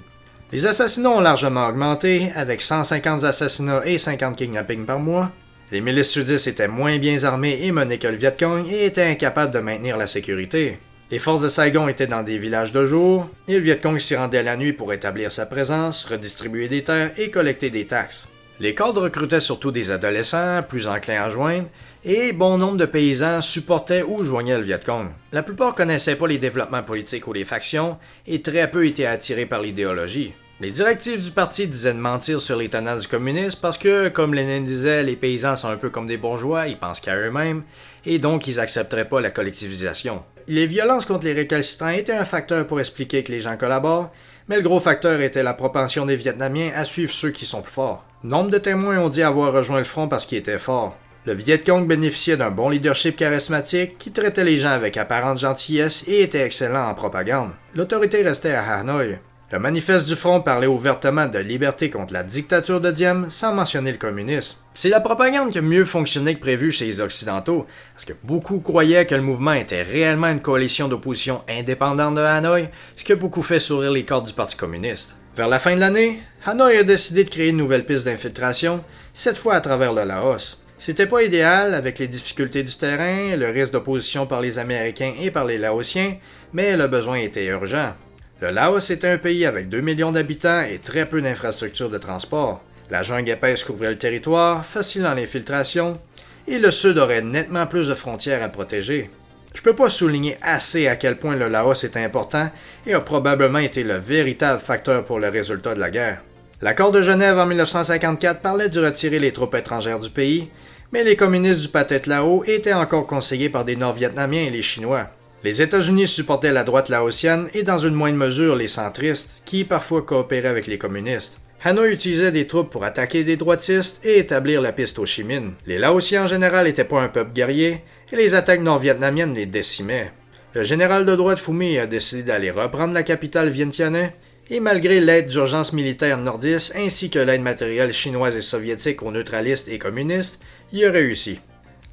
Les assassinats ont largement augmenté, avec 150 assassinats et 50 kidnappings par mois. Les milices sudistes étaient moins bien armées et menées que le Viet Cong et étaient incapables de maintenir la sécurité. Les forces de Saigon étaient dans des villages de jour, et le Viet Cong s'y rendait la nuit pour établir sa présence, redistribuer des terres et collecter des taxes. Les cadres recrutaient surtout des adolescents, plus enclins à joindre, et bon nombre de paysans supportaient ou joignaient le Viet Cong. La plupart connaissaient pas les développements politiques ou les factions, et très peu étaient attirés par l'idéologie. Les directives du parti disaient de mentir sur les tenants du communisme parce que, comme Lénine disait, les paysans sont un peu comme des bourgeois, ils pensent qu'à eux-mêmes, et donc ils accepteraient pas la collectivisation. Les violences contre les récalcitrants étaient un facteur pour expliquer que les gens collaborent, mais le gros facteur était la propension des Vietnamiens à suivre ceux qui sont plus forts. Nombre de témoins ont dit avoir rejoint le front parce qu'ils étaient forts. Le Viet Cong bénéficiait d'un bon leadership charismatique qui traitait les gens avec apparente gentillesse et était excellent en propagande. L'autorité restait à Hanoï. Le manifeste du front parlait ouvertement de liberté contre la dictature de Diem sans mentionner le communisme. C'est la propagande qui a mieux fonctionné que prévu chez les Occidentaux, parce que beaucoup croyaient que le mouvement était réellement une coalition d'opposition indépendante de Hanoï, ce qui a beaucoup fait sourire les cordes du Parti communiste. Vers la fin de l'année, Hanoï a décidé de créer une nouvelle piste d'infiltration, cette fois à travers le Laos. C'était pas idéal avec les difficultés du terrain, le risque d'opposition par les Américains et par les Laotiens, mais le besoin était urgent. Le Laos était un pays avec 2 millions d'habitants et très peu d'infrastructures de transport. La jungle épaisse couvrait le territoire, facilement l'infiltration, et le Sud aurait nettement plus de frontières à protéger. Je peux pas souligner assez à quel point le Laos est important et a probablement été le véritable facteur pour le résultat de la guerre. L'accord de Genève en 1954 parlait de retirer les troupes étrangères du pays, mais les communistes du Pathet Lao étaient encore conseillés par des Nord-Vietnamiens et les Chinois. Les États-Unis supportaient la droite laotienne et dans une moindre mesure les centristes, qui parfois coopéraient avec les communistes. Hanoï utilisait des troupes pour attaquer des droitistes et établir la piste Ho Chi Minh. Les Laotiens en général n'étaient pas un peuple guerrier, et les attaques nord-vietnamiennes les décimaient. Le général de droite Phu My a décidé d'aller reprendre la capitale Vientiane, et malgré l'aide d'urgence militaire nordiste ainsi que l'aide matérielle chinoise et soviétique aux neutralistes et communistes, il a réussi.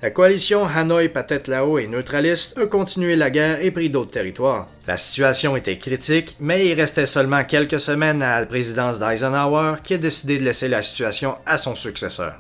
La coalition Hanoï-Pathet Lao et neutraliste a continué la guerre et pris d'autres territoires. La situation était critique, mais il restait seulement quelques semaines à la présidence d'Eisenhower qui a décidé de laisser la situation à son successeur.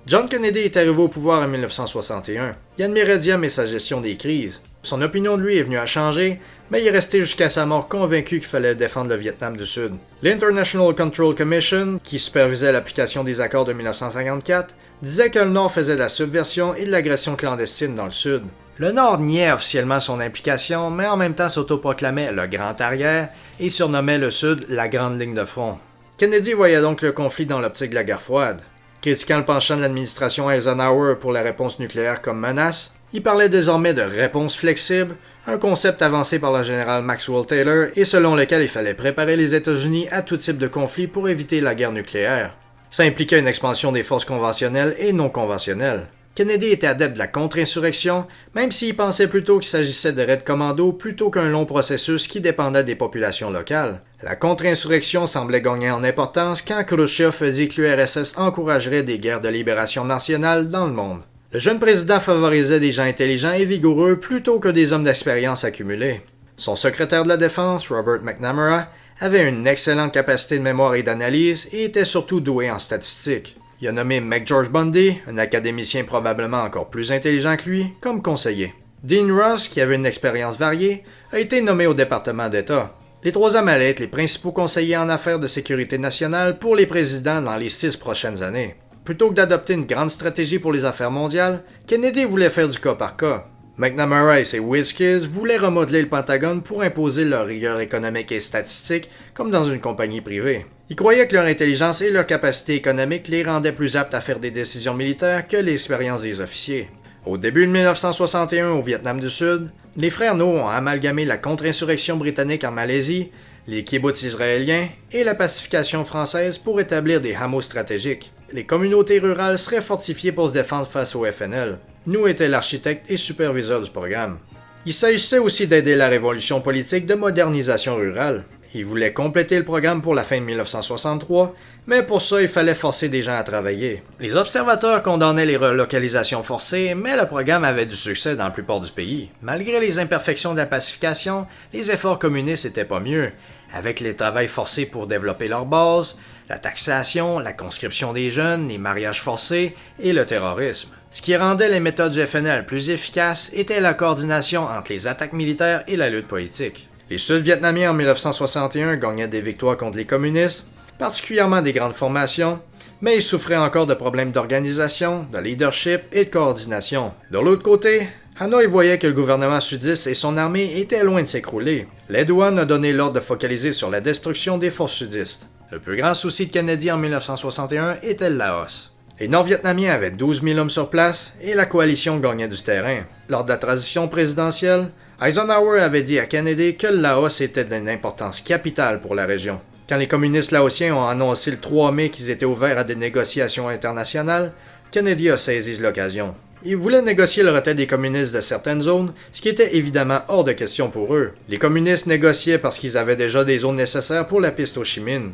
John Kennedy est arrivé au pouvoir en 1961. Il admirait Diem et sa gestion des crises. Son opinion de lui est venue à changer, mais il est resté jusqu'à sa mort convaincu qu'il fallait défendre le Vietnam du Sud. L'International Control Commission, qui supervisait l'application des accords de 1954, disait que le Nord faisait de la subversion et de l'agression clandestine dans le Sud. Le Nord niait officiellement son implication, mais en même temps s'autoproclamait le Grand Arrière et surnommait le Sud la Grande Ligne de front. Kennedy voyait donc le conflit dans l'optique de la guerre froide. Critiquant le penchant de l'administration Eisenhower pour la réponse nucléaire comme menace, il parlait désormais de réponse flexible, un concept avancé par le général Maxwell Taylor et selon lequel il fallait préparer les États-Unis à tout type de conflit pour éviter la guerre nucléaire. Ça impliquait une expansion des forces conventionnelles et non conventionnelles. Kennedy était adepte de la contre-insurrection, même s'il pensait plutôt qu'il s'agissait de raids commando plutôt qu'un long processus qui dépendait des populations locales. La contre-insurrection semblait gagner en importance quand Khrouchtchev a dit que l'URSS encouragerait des guerres de libération nationale dans le monde. Le jeune président favorisait des gens intelligents et vigoureux plutôt que des hommes d'expérience accumulés. Son secrétaire de la Défense, Robert McNamara, avait une excellente capacité de mémoire et d'analyse et était surtout doué en statistiques. Il a nommé McGeorge Bundy, un académicien probablement encore plus intelligent que lui, comme conseiller. Dean Ross, qui avait une expérience variée, a été nommé au département d'État. Les trois hommes allaient être les principaux conseillers en affaires de sécurité nationale pour les présidents dans les 6 prochaines années. Plutôt que d'adopter une grande stratégie pour les affaires mondiales, Kennedy voulait faire du cas par cas. McNamara et ses WizKids voulaient remodeler le Pentagone pour imposer leur rigueur économique et statistique comme dans une compagnie privée. Ils croyaient que leur intelligence et leur capacité économique les rendaient plus aptes à faire des décisions militaires que l'expérience des officiers. Au début de 1961 au Vietnam du Sud, les frères No ont amalgamé la contre-insurrection britannique en Malaisie, les kibbutz israéliens et la pacification française pour établir des hameaux stratégiques. Les communautés rurales seraient fortifiées pour se défendre face au FNL. Nous était l'architecte et superviseur du programme. Il s'agissait aussi d'aider la révolution politique de modernisation rurale. Il voulait compléter le programme pour la fin de 1963, mais pour ça, il fallait forcer des gens à travailler. Les observateurs condamnaient les relocalisations forcées, mais le programme avait du succès dans la plupart du pays. Malgré les imperfections de la pacification, les efforts communistes n'étaient pas mieux, avec les travails forcés pour développer leur base, la taxation, la conscription des jeunes, les mariages forcés et le terrorisme. Ce qui rendait les méthodes du FNL plus efficaces était la coordination entre les attaques militaires et la lutte politique. Les Sud-Vietnamiens en 1961 gagnaient des victoires contre les communistes, particulièrement des grandes formations, mais ils souffraient encore de problèmes d'organisation, de leadership et de coordination. De l'autre côté, Hanoï voyait que le gouvernement sudiste et son armée étaient loin de s'écrouler. Les douanes a donné l'ordre de focaliser sur la destruction des forces sudistes. Le plus grand souci de Kennedy en 1961 était le Laos. Les Nord-Vietnamiens avaient 12 000 hommes sur place et la coalition gagnait du terrain. Lors de la transition présidentielle, Eisenhower avait dit à Kennedy que le Laos était d'une importance capitale pour la région. Quand les communistes laotiens ont annoncé le 3 mai qu'ils étaient ouverts à des négociations internationales, Kennedy a saisi l'occasion. Il voulait négocier le retrait des communistes de certaines zones, ce qui était évidemment hors de question pour eux. Les communistes négociaient parce qu'ils avaient déjà des zones nécessaires pour la piste Ho Chi Minh.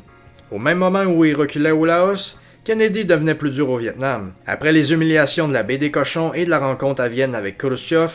Au même moment où ils reculaient au Laos, Kennedy devenait plus dur au Vietnam. Après les humiliations de la baie des Cochons et de la rencontre à Vienne avec Khrouchtchev,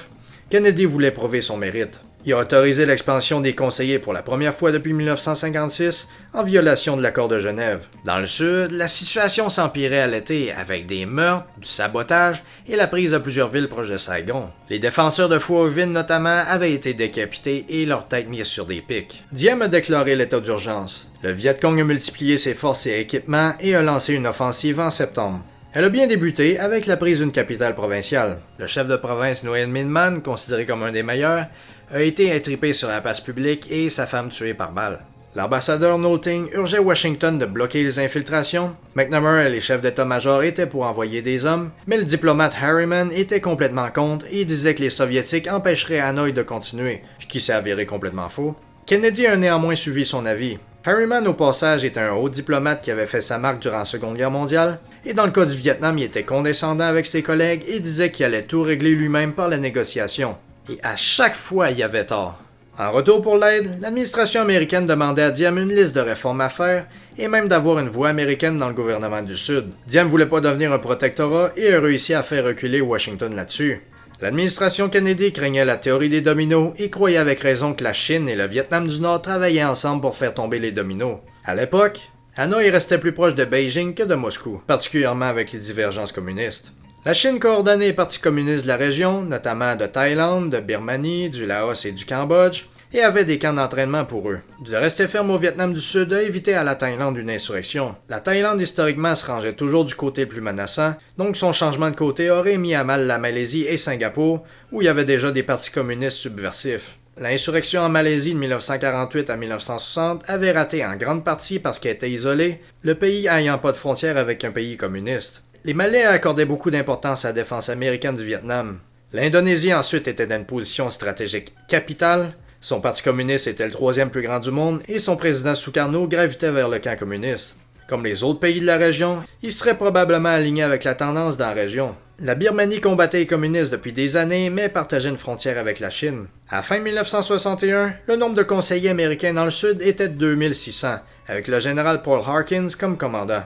Kennedy voulait prouver son mérite. Il a autorisé l'expansion des conseillers pour la première fois depuis 1956 en violation de l'accord de Genève. Dans le sud, la situation s'empirait à l'été avec des meurtres, du sabotage et la prise de plusieurs villes proches de Saigon. Les défenseurs de Phu Vinh notamment avaient été décapités et leurs têtes mises sur des pics. Diem a déclaré l'état d'urgence. Le Viet Cong a multiplié ses forces et équipements et a lancé une offensive en septembre. Elle a bien débuté avec la prise d'une capitale provinciale. Le chef de province Nguyen Minh Man, considéré comme un des meilleurs, a été intripé sur la place publique et sa femme tuée par balle. L'ambassadeur Nolting urgeait Washington de bloquer les infiltrations. McNamara et les chefs d'état-major étaient pour envoyer des hommes, mais le diplomate Harriman était complètement contre et disait que les Soviétiques empêcheraient Hanoï de continuer, ce qui s'est avéré complètement faux. Kennedy a néanmoins suivi son avis. Harriman, au passage, était un haut diplomate qui avait fait sa marque durant la Seconde Guerre mondiale, et dans le cas du Vietnam, il était condescendant avec ses collègues et disait qu'il allait tout régler lui-même par la négociation. Et à chaque fois, il avait tort. En retour pour l'aide, l'administration américaine demandait à Diem une liste de réformes à faire et même d'avoir une voix américaine dans le gouvernement du Sud. Diem voulait pas devenir un protectorat et a réussi à faire reculer Washington là-dessus. L'administration Kennedy craignait la théorie des dominos et croyait avec raison que la Chine et le Vietnam du Nord travaillaient ensemble pour faire tomber les dominos. À l'époque, Hanoï restait plus proche de Beijing que de Moscou, particulièrement avec les divergences communistes. La Chine coordonnait les partis communistes de la région, notamment de Thaïlande, de Birmanie, du Laos et du Cambodge, et avait des camps d'entraînement pour eux. De rester ferme au Vietnam du Sud a évité à la Thaïlande une insurrection. La Thaïlande historiquement se rangeait toujours du côté le plus menaçant, donc son changement de côté aurait mis à mal la Malaisie et Singapour, où il y avait déjà des partis communistes subversifs. L'insurrection en Malaisie de 1948 à 1960 avait raté en grande partie parce qu'elle était isolée, le pays n'ayant pas de frontières avec un pays communiste. Les Malais accordaient beaucoup d'importance à la défense américaine du Vietnam. L'Indonésie ensuite était dans une position stratégique capitale. Son parti communiste était le troisième plus grand du monde et son président Sukarno gravitait vers le camp communiste. Comme les autres pays de la région, il serait probablement aligné avec la tendance dans la région. La Birmanie combattait les communistes depuis des années, mais partageait une frontière avec la Chine. À la fin 1961, le nombre de conseillers américains dans le Sud était de 2600, avec le général Paul Harkins comme commandant.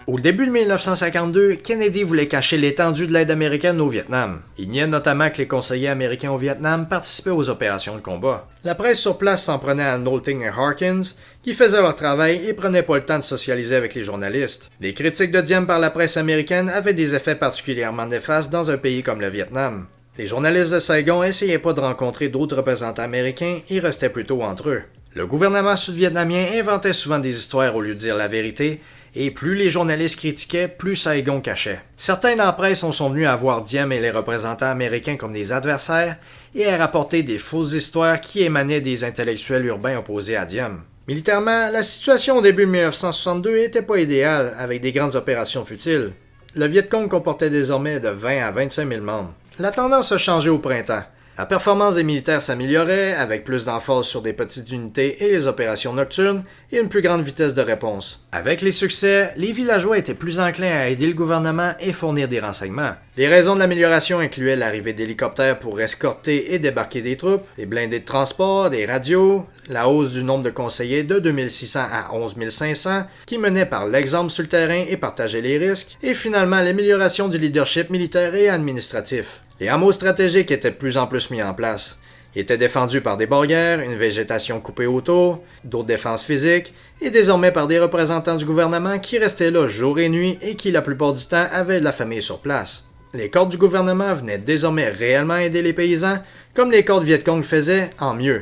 Au début de 1952, Kennedy voulait cacher l'étendue de l'aide américaine au Vietnam. Il niait notamment que les conseillers américains au Vietnam participaient aux opérations de combat. La presse sur place s'en prenait à Nolting et Harkins, qui faisaient leur travail et prenaient pas le temps de socialiser avec les journalistes. Les critiques de Diem par la presse américaine avaient des effets particulièrement néfastes dans un pays comme le Vietnam. Les journalistes de Saigon essayaient pas de rencontrer d'autres représentants américains et restaient plutôt entre eux. Le gouvernement sud-vietnamien inventait souvent des histoires au lieu de dire la vérité, et plus les journalistes critiquaient, plus Saigon cachait. Certains dans la presse sont venus à voir Diem et les représentants américains comme des adversaires et à rapporter des fausses histoires qui émanaient des intellectuels urbains opposés à Diem. Militairement, la situation au début de 1962 était pas idéale, avec des grandes opérations futiles. Le Viet Cong comportait désormais de 20 à 25 000 membres. La tendance a changé au printemps. La performance des militaires s'améliorait, avec plus d'emphase sur des petites unités et les opérations nocturnes, et une plus grande vitesse de réponse. Avec les succès, les villageois étaient plus enclins à aider le gouvernement et fournir des renseignements. Les raisons de l'amélioration incluaient l'arrivée d'hélicoptères pour escorter et débarquer des troupes, des blindés de transport, des radios, la hausse du nombre de conseillers de 2600 à 11 500, qui menait par l'exemple sur le terrain et partageait les risques, et finalement l'amélioration du leadership militaire et administratif. Les hameaux stratégiques étaient de plus en plus mis en place. Ils étaient défendus par des barrières, une végétation coupée autour, d'autres défenses physiques, et désormais par des représentants du gouvernement qui restaient là jour et nuit et qui la plupart du temps avaient de la famille sur place. Les corps du gouvernement venaient désormais réellement aider les paysans, comme les corps de Viet Cong faisaient, en mieux.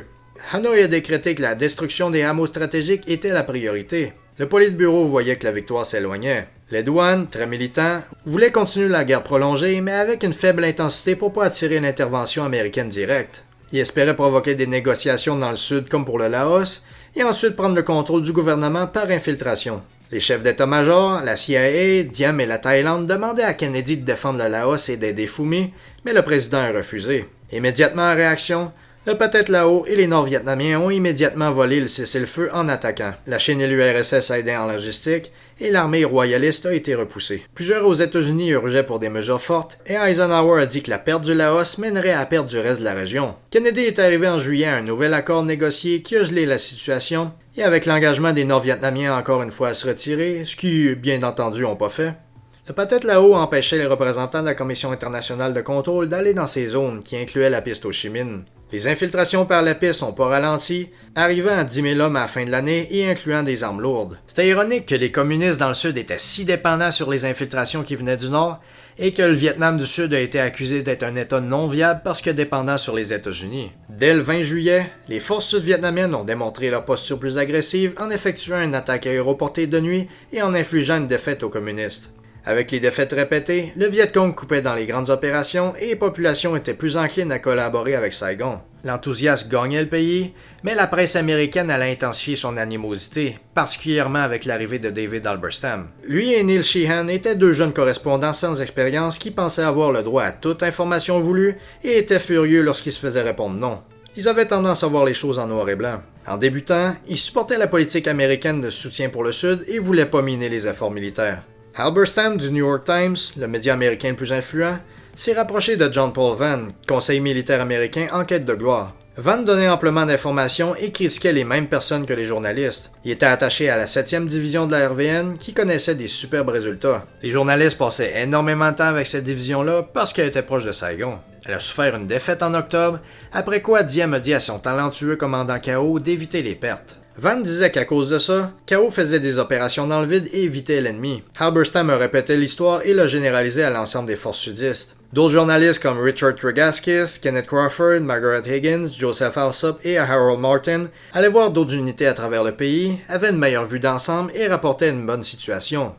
Hanoï a décrété que la destruction des hameaux stratégiques était la priorité. Le Politburo voyait que la victoire s'éloignait. Les douanes, très militants, voulaient continuer la guerre prolongée, mais avec une faible intensité pour pas attirer une intervention américaine directe. Ils espéraient provoquer des négociations dans le sud comme pour le Laos, et ensuite prendre le contrôle du gouvernement par infiltration. Les chefs d'état-major, la CIA, Diem et la Thaïlande demandaient à Kennedy de défendre le Laos et d'aider Phu My, mais le président a refusé. Immédiatement en réaction, le Pathet Lao et les Nord-Vietnamiens ont immédiatement volé le cessez-le-feu en attaquant. La Chine et l'URSS aidaient en logistique, et l'armée royaliste a été repoussée. Plusieurs aux États-Unis urgeaient pour des mesures fortes, et Eisenhower a dit que la perte du Laos mènerait à la perte du reste de la région. Kennedy est arrivé en juillet à un nouvel accord négocié qui a gelé la situation, et avec l'engagement des Nord-Vietnamiens encore une fois à se retirer, ce qui, bien entendu, n'ont pas fait, le Pathet Lao empêchait les représentants de la Commission internationale de contrôle d'aller dans ces zones qui incluaient la piste Ho Chi Minh. Les infiltrations par la piste n'ont pas ralenti, arrivant à 10 000 hommes à la fin de l'année et incluant des armes lourdes. C'était ironique que les communistes dans le Sud étaient si dépendants sur les infiltrations qui venaient du Nord et que le Vietnam du Sud a été accusé d'être un État non viable parce que dépendant sur les États-Unis. Dès le 20 juillet, les forces sud-vietnamiennes ont démontré leur posture plus agressive en effectuant une attaque aéroportée de nuit et en infligeant une défaite aux communistes. Avec les défaites répétées, le Viet Cong coupait dans les grandes opérations et les populations étaient plus enclines à collaborer avec Saigon. L'enthousiasme gagnait le pays, mais la presse américaine allait intensifier son animosité, particulièrement avec l'arrivée de David Halberstam. Lui et Neil Sheehan étaient deux jeunes correspondants sans expérience qui pensaient avoir le droit à toute information voulue et étaient furieux lorsqu'ils se faisaient répondre non. Ils avaient tendance à voir les choses en noir et blanc. En débutant, ils supportaient la politique américaine de soutien pour le Sud et voulaient pas miner les efforts militaires. Halberstam du New York Times, le média américain le plus influent, s'est rapproché de John Paul Vann, conseiller militaire américain en quête de gloire. Vann donnait amplement d'informations et critiquait les mêmes personnes que les journalistes. Il était attaché à la 7e division de la RVN qui connaissait des superbes résultats. Les journalistes passaient énormément de temps avec cette division-là parce qu'elle était proche de Saigon. Elle a souffert une défaite en octobre, après quoi Diem a dit à son talentueux commandant Cao d'éviter les pertes. Vann disait qu'à cause de ça, Cao faisait des opérations dans le vide et évitait l'ennemi. Halberstam a répété l'histoire et l'a généralisé à l'ensemble des forces sudistes. D'autres journalistes comme Richard Tregaskis, Kenneth Crawford, Margaret Higgins, Joseph Alsop et Harold Martin allaient voir d'autres unités à travers le pays, avaient une meilleure vue d'ensemble et rapportaient une bonne situation.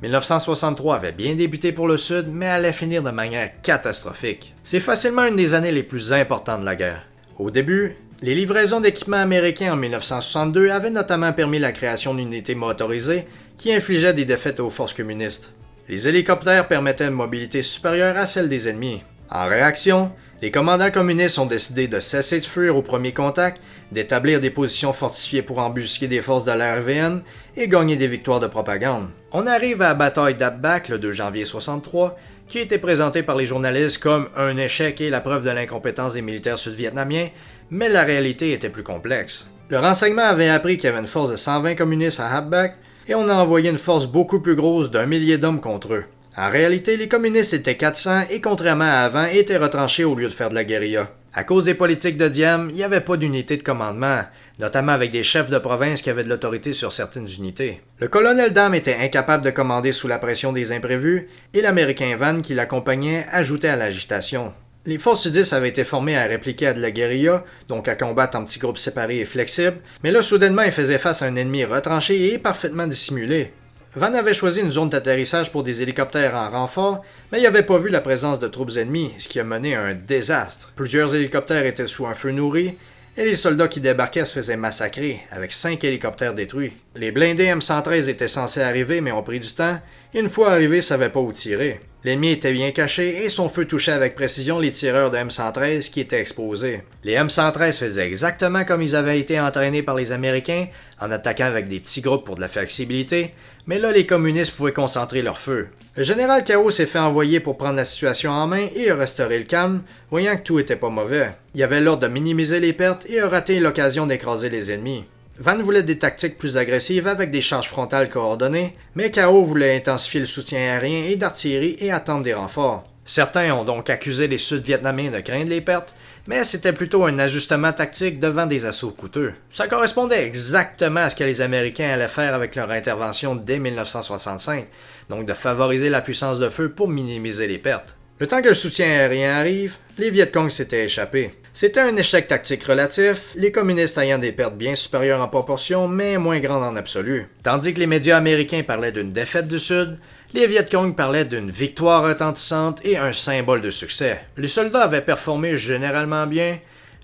1963 avait bien débuté pour le Sud, mais allait finir de manière catastrophique. C'est facilement une des années les plus importantes de la guerre. Au début, les livraisons d'équipements américains en 1962 avaient notamment permis la création d'unités motorisées qui infligeaient des défaites aux forces communistes. Les hélicoptères permettaient une mobilité supérieure à celle des ennemis. En réaction, les commandants communistes ont décidé de cesser de fuir au premier contact, d'établir des positions fortifiées pour embusquer des forces de la RVN et gagner des victoires de propagande. On arrive à la bataille d'Ap Bac le 2 janvier 1963, qui était présentée par les journalistes comme un échec et la preuve de l'incompétence des militaires sud-vietnamiens, mais la réalité était plus complexe. Le renseignement avait appris qu'il y avait une force de 120 communistes à Ap Bac, et on a envoyé une force beaucoup plus grosse d'1 millier d'hommes contre eux. En réalité, les communistes étaient 400 et contrairement à avant, étaient retranchés au lieu de faire de la guérilla. À cause des politiques de Diem, il n'y avait pas d'unité de commandement, notamment avec des chefs de province qui avaient de l'autorité sur certaines unités. Le colonel Dam était incapable de commander sous la pression des imprévus, et l'Américain Vann qui l'accompagnait ajoutait à l'agitation. Les forces sudistes avaient été formées à répliquer à de la guérilla, donc à combattre en petits groupes séparés et flexibles, mais là soudainement ils faisaient face à un ennemi retranché et parfaitement dissimulé. Vann avait choisi une zone d'atterrissage pour des hélicoptères en renfort, mais il n'avait pas vu la présence de troupes ennemies, ce qui a mené à un désastre. Plusieurs hélicoptères étaient sous un feu nourri, et les soldats qui débarquaient se faisaient massacrer, avec 5 hélicoptères détruits. Les blindés M113 étaient censés arriver, mais ont pris du temps, et une fois arrivés, ne savaient pas où tirer. L'ennemi était bien caché, et son feu touchait avec précision les tireurs de M113 qui étaient exposés. Les M113 faisaient exactement comme ils avaient été entraînés par les Américains, en attaquant avec des petits groupes pour de la flexibilité, mais là les communistes pouvaient concentrer leur feu. Le général Cao s'est fait envoyer pour prendre la situation en main et a restauré le calme, voyant que tout était pas mauvais. Il avait l'ordre de minimiser les pertes et a raté l'occasion d'écraser les ennemis. Vann voulait des tactiques plus agressives avec des charges frontales coordonnées, mais Cao voulait intensifier le soutien aérien et d'artillerie et attendre des renforts. Certains ont donc accusé les Sud-Vietnamiens de craindre les pertes, mais c'était plutôt un ajustement tactique devant des assauts coûteux. Ça correspondait exactement à ce que les Américains allaient faire avec leur intervention dès 1965, donc de favoriser la puissance de feu pour minimiser les pertes. Le temps que le soutien aérien arrive, les Viet Cong s'étaient échappés. C'était un échec tactique relatif, les communistes ayant des pertes bien supérieures en proportion, mais moins grandes en absolu. Tandis que les médias américains parlaient d'une défaite du Sud, les Viet Cong parlaient d'une victoire retentissante et un symbole de succès. Les soldats avaient performé généralement bien,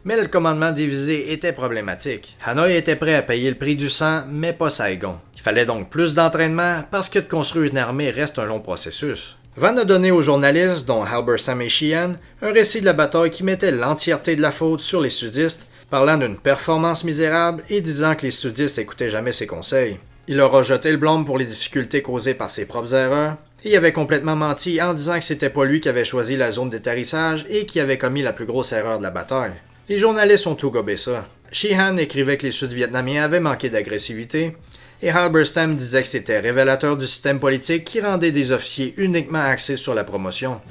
mais le commandement divisé était problématique. Hanoï était prêt à payer le prix du sang, mais pas Saigon. Il fallait donc plus d'entraînement parce que de construire une armée reste un long processus. Van a donné aux journalistes, dont Halberstam et Sheehan, un récit de la bataille qui mettait l'entièreté de la faute sur les sudistes, parlant d'une performance misérable et disant que les sudistes n'écoutaient jamais ses conseils. Il leur a jeté le blâme pour les difficultés causées par ses propres erreurs, et il avait complètement menti en disant que c'était pas lui qui avait choisi la zone d'atterrissage et qui avait commis la plus grosse erreur de la bataille. Les journalistes ont tout gobé ça. Sheehan écrivait que les Sud-Vietnamiens avaient manqué d'agressivité, et Halberstam disait que c'était révélateur du système politique qui rendait des officiers uniquement axés sur la promotion.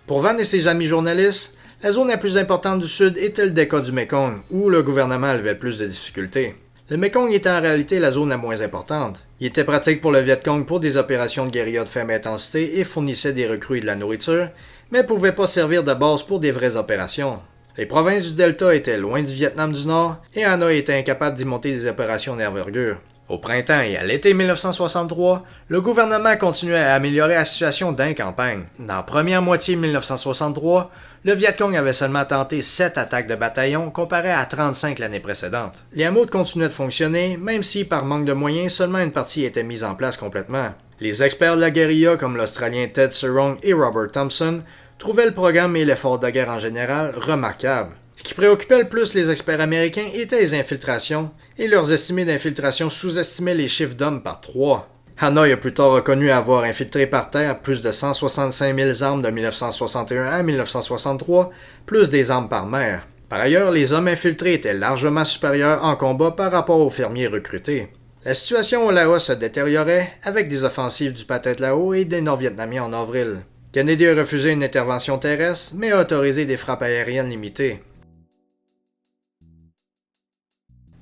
Pour Van et ses amis journalistes, la zone la plus importante du Sud était le Déca du Mekong, où le gouvernement avait plus de difficultés. Le Mekong était en réalité la zone la moins importante. Il était pratique pour le Viet Cong pour des opérations de guérilla de faible intensité et fournissait des recrues et de la nourriture, mais pouvait pas servir de base pour des vraies opérations. Les provinces du Delta étaient loin du Vietnam du Nord et Hanoï était incapable d'y monter des opérations d'envergure. Au printemps et à l'été 1963, le gouvernement continuait à améliorer la situation dans la campagne. Dans la première moitié 1963, le Viet Cong avait seulement tenté 7 attaques de bataillon comparé à 35 l'année précédente. Les hameaux continuaient de fonctionner, même si par manque de moyens, seulement une partie était mise en place complètement. Les experts de la guérilla comme l'Australien Ted Serong et Robert Thompson trouvaient le programme et l'effort de guerre en général remarquables. Ce qui préoccupait le plus les experts américains étaient les infiltrations, et leurs estimés d'infiltration sous-estimaient les chiffres d'hommes par 3. Hanoï a plus tard reconnu avoir infiltré par terre plus de 165 000 armes de 1961 à 1963, plus des armes par mer. Par ailleurs, les hommes infiltrés étaient largement supérieurs en combat par rapport aux fermiers recrutés. La situation au Laos se détériorait avec des offensives du Pathet Lao et des Nord-Vietnamiens en avril. Kennedy a refusé une intervention terrestre, mais a autorisé des frappes aériennes limitées.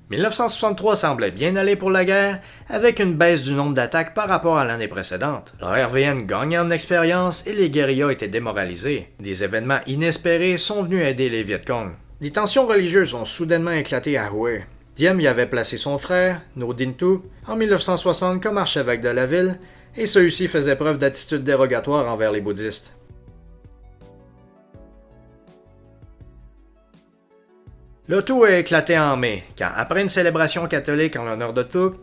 1963 semblait bien aller pour la guerre, avec une baisse du nombre d'attaques par rapport à l'année précédente. Le RVN gagnait en expérience et les guérillas étaient démoralisés. Des événements inespérés sont venus aider les Viet Cong. Les tensions religieuses ont soudainement éclaté à Hue. Diem y avait placé son frère, No Dinh Thuc, en 1960 comme archevêque de la ville, et celui-ci faisait preuve d'attitude dérogatoire envers les bouddhistes. Le tout a éclaté en mai, quand, après une célébration catholique en l'honneur de Thuc,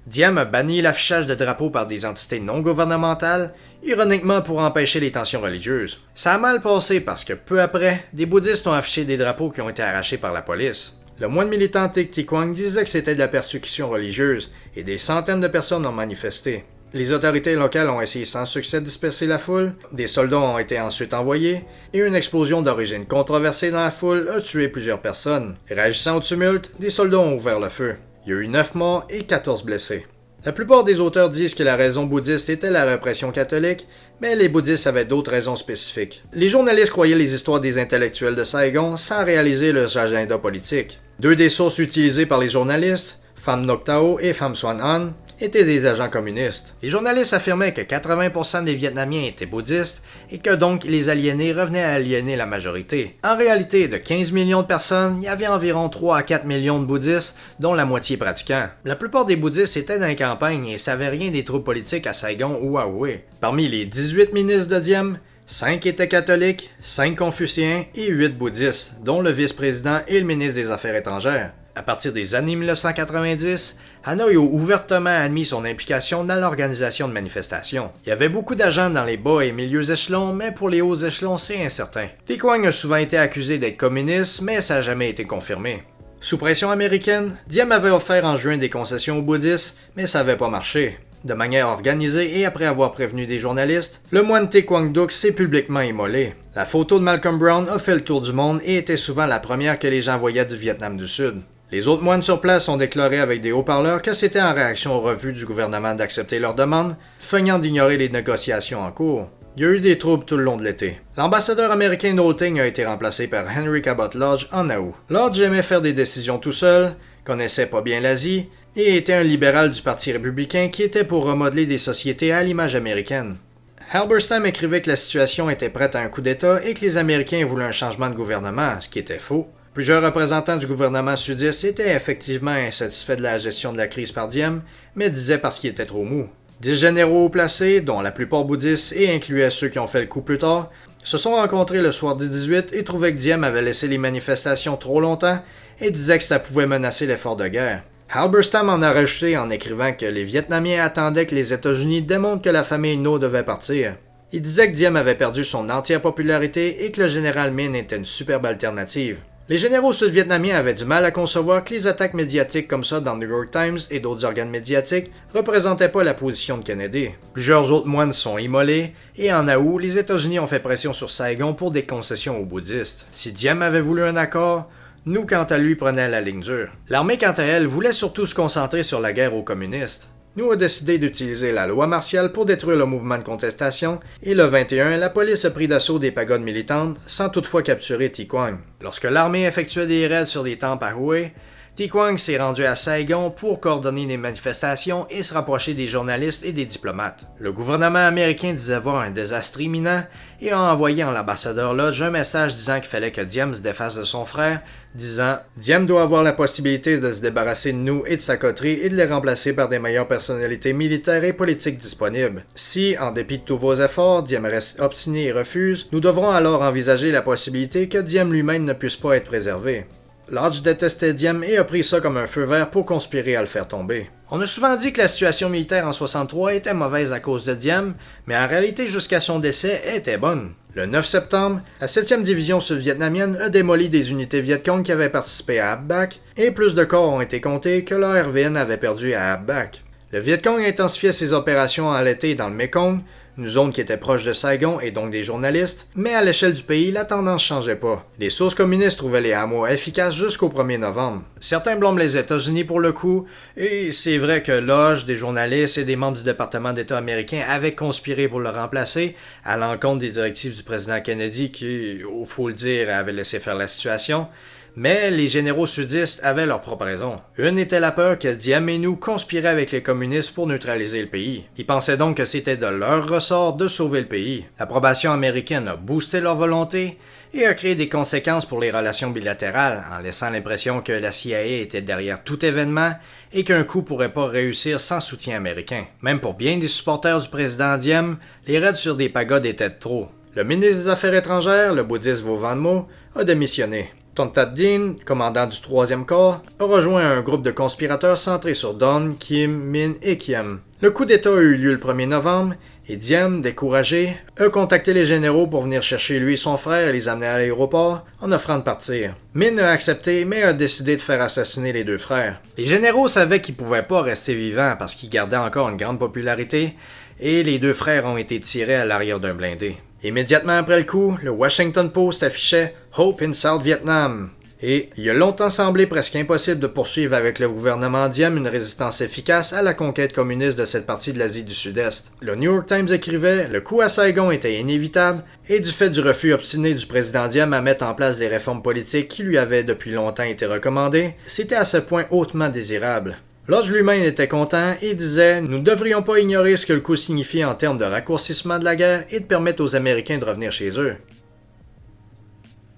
Diem a banni l'affichage de drapeaux par des entités non gouvernementales, ironiquement pour empêcher les tensions religieuses. Ça a mal passé parce que peu après, des bouddhistes ont affiché des drapeaux qui ont été arrachés par la police. Le moine militant Thich Thi Quang disait que c'était de la persécution religieuse, et des centaines de personnes ont manifesté. Les autorités locales ont essayé sans succès de disperser la foule, des soldats ont été ensuite envoyés, et une explosion d'origine controversée dans la foule a tué plusieurs personnes. Réagissant au tumulte, des soldats ont ouvert le feu. Il y a eu 9 morts et 14 blessés. La plupart des auteurs disent que la raison bouddhiste était la répression catholique, mais les bouddhistes avaient d'autres raisons spécifiques. Les journalistes croyaient les histoires des intellectuels de Saigon sans réaliser leurs agendas politiques. 2 des sources utilisées par les journalistes, Pham Ngoc Thao et Pham Xuan Han, étaient des agents communistes. Les journalistes affirmaient que 80% des Vietnamiens étaient bouddhistes et que donc les aliénés revenaient à aliéner la majorité. En réalité, de 15 millions de personnes, il y avait environ 3 à 4 millions de bouddhistes, dont la moitié pratiquants. La plupart des bouddhistes étaient dans les campagnes et savaient rien des troupes politiques à Saigon ou à Hue. Parmi les 18 ministres de Diem, 5 étaient catholiques, 5 confucéens et 8 bouddhistes, dont le vice-président et le ministre des Affaires étrangères. À partir des années 1990, Hanoï a ouvertement admis son implication dans l'organisation de manifestations. Il y avait beaucoup d'agents dans les bas et milieux échelons, mais pour les hauts échelons, c'est incertain. Thi Quang a souvent été accusé d'être communiste, mais ça n'a jamais été confirmé. Sous pression américaine, Diem avait offert en juin des concessions aux bouddhistes, mais ça n'avait pas marché. De manière organisée et après avoir prévenu des journalistes, le moine Thi Quang Duc s'est publiquement immolé. La photo de Malcolm Brown a fait le tour du monde et était souvent la première que les gens voyaient du Vietnam du Sud. Les autres moines sur place ont déclaré avec des haut-parleurs que c'était en réaction au refus du gouvernement d'accepter leur demande, feignant d'ignorer les négociations en cours. Il y a eu des troubles tout le long de l'été. L'ambassadeur américain Nolting a été remplacé par Henry Cabot Lodge en août. Lodge aimait faire des décisions tout seul, connaissait pas bien l'Asie, et était un libéral du Parti républicain qui était pour remodeler des sociétés à l'image américaine. Halberstam écrivait que la situation était prête à un coup d'État et que les Américains voulaient un changement de gouvernement, ce qui était faux. Plusieurs représentants du gouvernement sudiste étaient effectivement insatisfaits de la gestion de la crise par Diem, mais disaient parce qu'il était trop mou. 10 généraux placés, dont la plupart bouddhistes et incluaient ceux qui ont fait le coup plus tard, se sont rencontrés le soir du 18 et trouvaient que Diem avait laissé les manifestations trop longtemps et disaient que ça pouvait menacer l'effort de guerre. Halberstam en a rajouté en écrivant que les Vietnamiens attendaient que les États-Unis démontrent que la famille No devait partir. Il disait que Diem avait perdu son entière popularité et que le général Minh était une superbe alternative. Les généraux sud-vietnamiens avaient du mal à concevoir que les attaques médiatiques comme ça dans New York Times et d'autres organes médiatiques représentaient pas la position de Kennedy. Plusieurs autres moines sont immolés, et en août, les États-Unis ont fait pression sur Saigon pour des concessions aux bouddhistes. Si Diem avait voulu un accord, nous, quant à lui, prenait la ligne dure. L'armée, quant à elle, voulait surtout se concentrer sur la guerre aux communistes. Nous a décidé d'utiliser la loi martiale pour détruire le mouvement de contestation, et le 21, la police a pris d'assaut des pagodes militantes, sans toutefois capturer Thi Quang. Lorsque l'armée effectuait des raids sur des temples à Hue, Thi Quang s'est rendu à Saigon pour coordonner les manifestations et se rapprocher des journalistes et des diplomates. Le gouvernement américain disait voir un désastre imminent et a envoyé en l'ambassadeur Lodge un message disant qu'il fallait que Diem se défasse de son frère, disant « Diem doit avoir la possibilité de se débarrasser de nous et de sa coterie et de les remplacer par des meilleures personnalités militaires et politiques disponibles. Si, en dépit de tous vos efforts, Diem reste obstiné et refuse, nous devrons alors envisager la possibilité que Diem lui-même ne puisse pas être préservé. » Lodge détestait Diem et a pris ça comme un feu vert pour conspirer à le faire tomber. On a souvent dit que la situation militaire en 63 était mauvaise à cause de Diem, mais en réalité jusqu'à son décès, elle était bonne. Le 9 septembre, la 7e division sud-vietnamienne a démoli des unités Viet Cong qui avaient participé à Ap Bac, et plus de corps ont été comptés que la RVN avait perdu à Ap Bac. Le Viet Cong intensifiait ses opérations en l'été dans le Mekong, une zone qui était proche de Saigon et donc des journalistes, mais à l'échelle du pays, la tendance changeait pas. Les sources communistes trouvaient les hameaux efficaces jusqu'au 1er novembre. Certains blâment les États-Unis pour le coup, et c'est vrai que Lodge, des journalistes et des membres du département d'État américain avaient conspiré pour le remplacer, à l'encontre des directives du président Kennedy qui, faut le dire, avait laissé faire la situation. Mais les généraux sudistes avaient leurs propres raisons. Une était la peur que Diem et nous conspiraient avec les communistes pour neutraliser le pays. Ils pensaient donc que c'était de leur ressort de sauver le pays. L'approbation américaine a boosté leur volonté et a créé des conséquences pour les relations bilatérales, en laissant l'impression que la CIA était derrière tout événement et qu'un coup pourrait pas réussir sans soutien américain. Même pour bien des supporters du président Diem, les raids sur des pagodes étaient de trop. Le ministre des Affaires étrangères, le bouddhiste Vo Van Mo, a démissionné. Ton Tat Dinh, commandant du 3e corps, a rejoint un groupe de conspirateurs centrés sur Don, Kim, Min et Kiem. Le coup d'État a eu lieu le 1er novembre, et Diem, découragé, a contacté les généraux pour venir chercher lui et son frère et les amener à l'aéroport en offrant de partir. Min a accepté, mais a décidé de faire assassiner les deux frères. Les généraux savaient qu'ils pouvaient pas rester vivants parce qu'ils gardaient encore une grande popularité, et les deux frères ont été tirés à l'arrière d'un blindé. Immédiatement après le coup, le Washington Post affichait « Hope in South Vietnam ». Et il a longtemps semblé presque impossible de poursuivre avec le gouvernement Diem une résistance efficace à la conquête communiste de cette partie de l'Asie du Sud-Est. Le New York Times écrivait « Le coup à Saigon était inévitable et du fait du refus obstiné du président Diem à mettre en place des réformes politiques qui lui avaient depuis longtemps été recommandées, c'était à ce point hautement désirable ». Lodge lui-même était content et disait « Nous ne devrions pas ignorer ce que le coup signifie en termes de raccourcissement de la guerre et de permettre aux Américains de revenir chez eux. »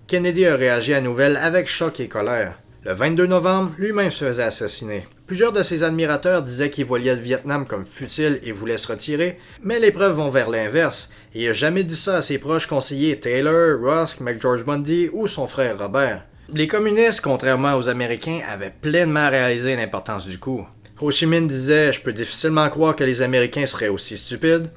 Kennedy a réagi à la nouvelle avec choc et colère. Le 22 novembre, lui-même se faisait assassiner. Plusieurs de ses admirateurs disaient qu'il voyait le Vietnam comme futile et voulait se retirer, mais les preuves vont vers l'inverse, et il n'a jamais dit ça à ses proches conseillers Taylor, Rusk, McGeorge Bundy ou son frère Robert. Les communistes, contrairement aux Américains, avaient pleinement réalisé l'importance du coup. Ho Chi Minh disait « Je peux difficilement croire que les Américains seraient aussi stupides ».